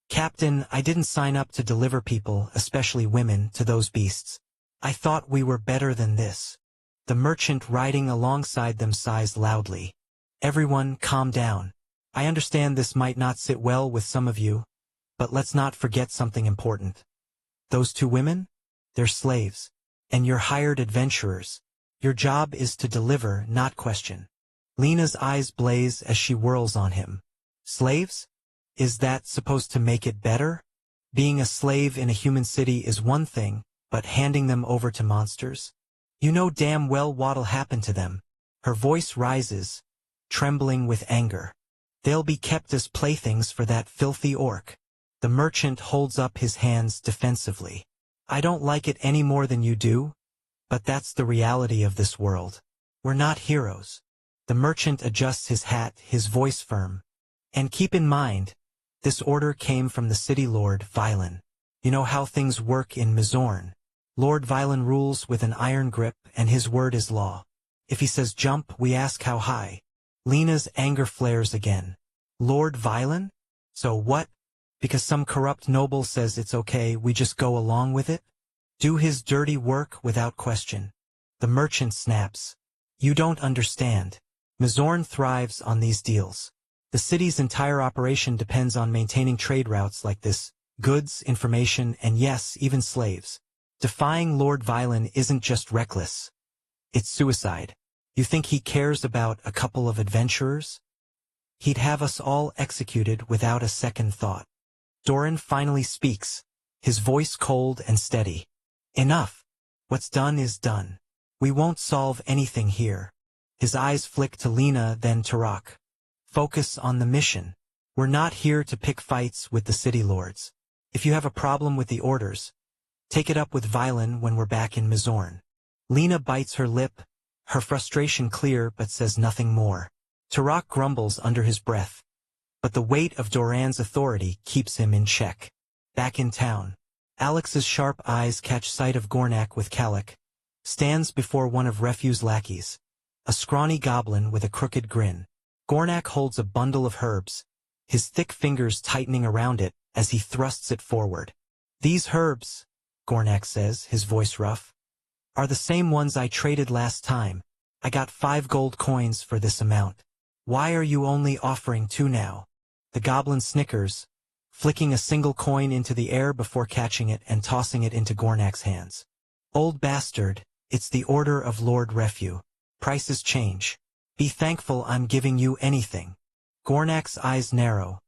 Captain, I didn't sign up to deliver people, especially women, to those beasts. I thought we were better than this. The merchant riding alongside them sighs loudly. Everyone, calm down. I understand this might not sit well with some of you, but let's not forget something important. Those two women? They're slaves. And you're hired adventurers. Your job is to deliver, not question. Lena's eyes blaze as she whirls on him. Slaves? Is that supposed to make it better? Being a slave in a human city is one thing, but handing them over to monsters? You know damn well what'll happen to them. Her voice rises, trembling with anger. They'll be kept as playthings for that filthy orc. The merchant holds up his hands defensively. I don't like it any more than you do, but that's the reality of this world. We're not heroes. The merchant adjusts his hat, his voice firm. And keep in mind, this order came from the city lord, Violin. You know how things work in Mizorn. Lord Violin rules with an iron grip, and his word is law. If he says jump, we ask how high. Lena's anger flares again. Lord Violin? So what? Because some corrupt noble says it's okay, we just go along with it? Do his dirty work without question. The merchant snaps. You don't understand. Mizorn thrives on these deals. The city's entire operation depends on maintaining trade routes like this, goods, information, and yes, even slaves. Defying Lord Violin isn't just reckless. It's suicide. You think he cares about a couple of adventurers? He'd have us all executed without a second thought. Doran finally speaks, his voice cold and steady. Enough. What's done is done. We won't solve anything here. His eyes flick to Lena, then to Rock. Focus on the mission. We're not here to pick fights with the city lords. If you have a problem with the orders, take it up with Violin when we're back in Mizorn. Lena bites her lip, her frustration clear but says nothing more. Turok grumbles under his breath, but the weight of Doran's authority keeps him in check. Back in town, Alex's sharp eyes catch sight of Gornak with Kalak, stands before one of Refue's lackeys, a scrawny goblin with a crooked grin. Gornak holds a bundle of herbs, his thick fingers tightening around it as he thrusts it forward. These herbs, Gornak says, his voice rough, are the same ones I traded last time. I got 5 gold coins for this amount. Why are you only offering 2 now? The goblin snickers, flicking a single coin into the air before catching it and tossing it into Gornak's hands. Old bastard, it's the order of Lord Refue. Prices change. Be thankful I'm giving you anything. Gornak's eyes narrow,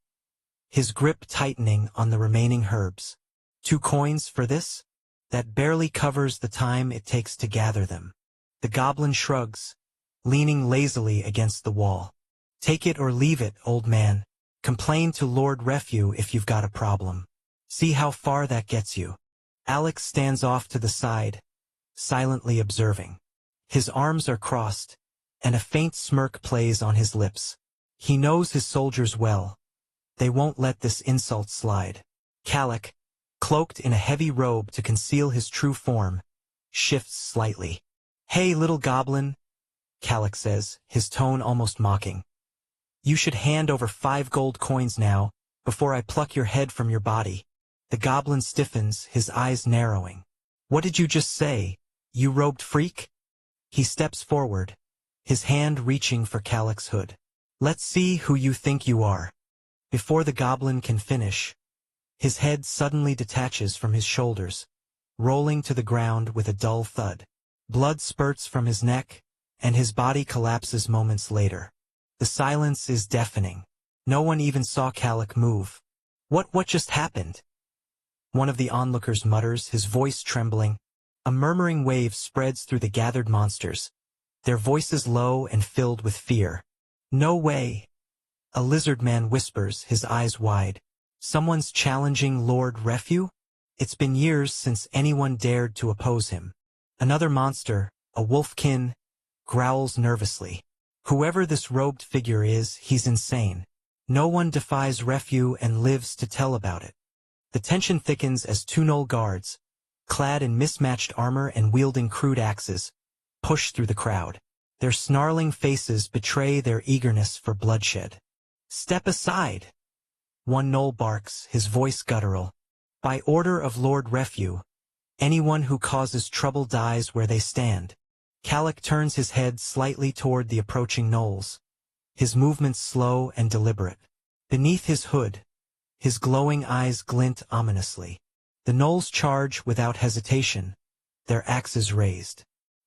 his grip tightening on the remaining herbs. 2 coins for this? That barely covers the time it takes to gather them. The goblin shrugs, leaning lazily against the wall. Take it or leave it, old man. Complain to Lord Refue if you've got a problem. See how far that gets you. Alex stands off to the side, silently observing. His arms are crossed, and a faint smirk plays on his lips. He knows his soldiers well. They won't let this insult slide. Kalak, cloaked in a heavy robe to conceal his true form, shifts slightly. Hey, little goblin, Kalak says, his tone almost mocking. You should hand over 5 gold coins now, before I pluck your head from your body. The goblin stiffens, his eyes narrowing. What did you just say, you robed freak? He steps forward, his hand reaching for Kalak's hood. Let's see who you think you are. Before the goblin can finish, his head suddenly detaches from his shoulders, rolling to the ground with a dull thud. Blood spurts from his neck, and his body collapses moments later. The silence is deafening. No one even saw Kalak move. What just happened? One of the onlookers mutters, his voice trembling. A murmuring wave spreads through the gathered monsters, their voices low and filled with fear. No way. A lizard man whispers, his eyes wide. Someone's challenging Lord Refue? It's been years since anyone dared to oppose him. Another monster, a wolfkin, growls nervously. Whoever this robed figure is, he's insane. No one defies Refue and lives to tell about it. The tension thickens as 2 Knoll guards, clad in mismatched armor and wielding crude axes, push through the crowd. Their snarling faces betray their eagerness for bloodshed. Step aside! One Knoll barks, his voice guttural. By order of Lord Refue, anyone who causes trouble dies where they stand. Calic turns his head slightly toward the approaching gnolls, his movements slow and deliberate. Beneath his hood, his glowing eyes glint ominously. The gnolls charge without hesitation, their axes raised.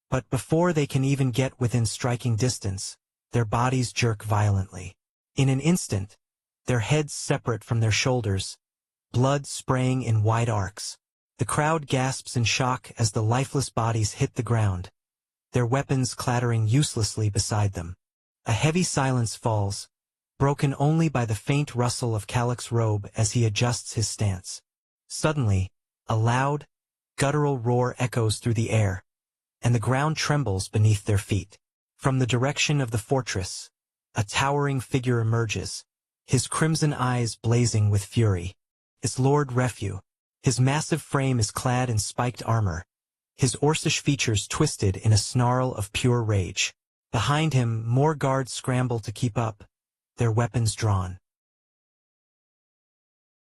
But before they can even get within striking distance, their bodies jerk violently. In an instant, their heads separate from their shoulders, blood spraying in wide arcs. The crowd gasps in shock as the lifeless bodies hit the ground, their weapons clattering uselessly beside them. A heavy silence falls, broken only by the faint rustle of Calic's robe as he adjusts his stance. Suddenly, a loud, guttural roar echoes through the air, and the ground trembles beneath their feet. From the direction of the fortress, a towering figure emerges, his crimson eyes blazing with fury. It's Lord Refu. His massive frame is clad in spiked armor, his Orcish features twisted in a snarl of pure rage. Behind him, more guards scramble to keep up, their weapons drawn.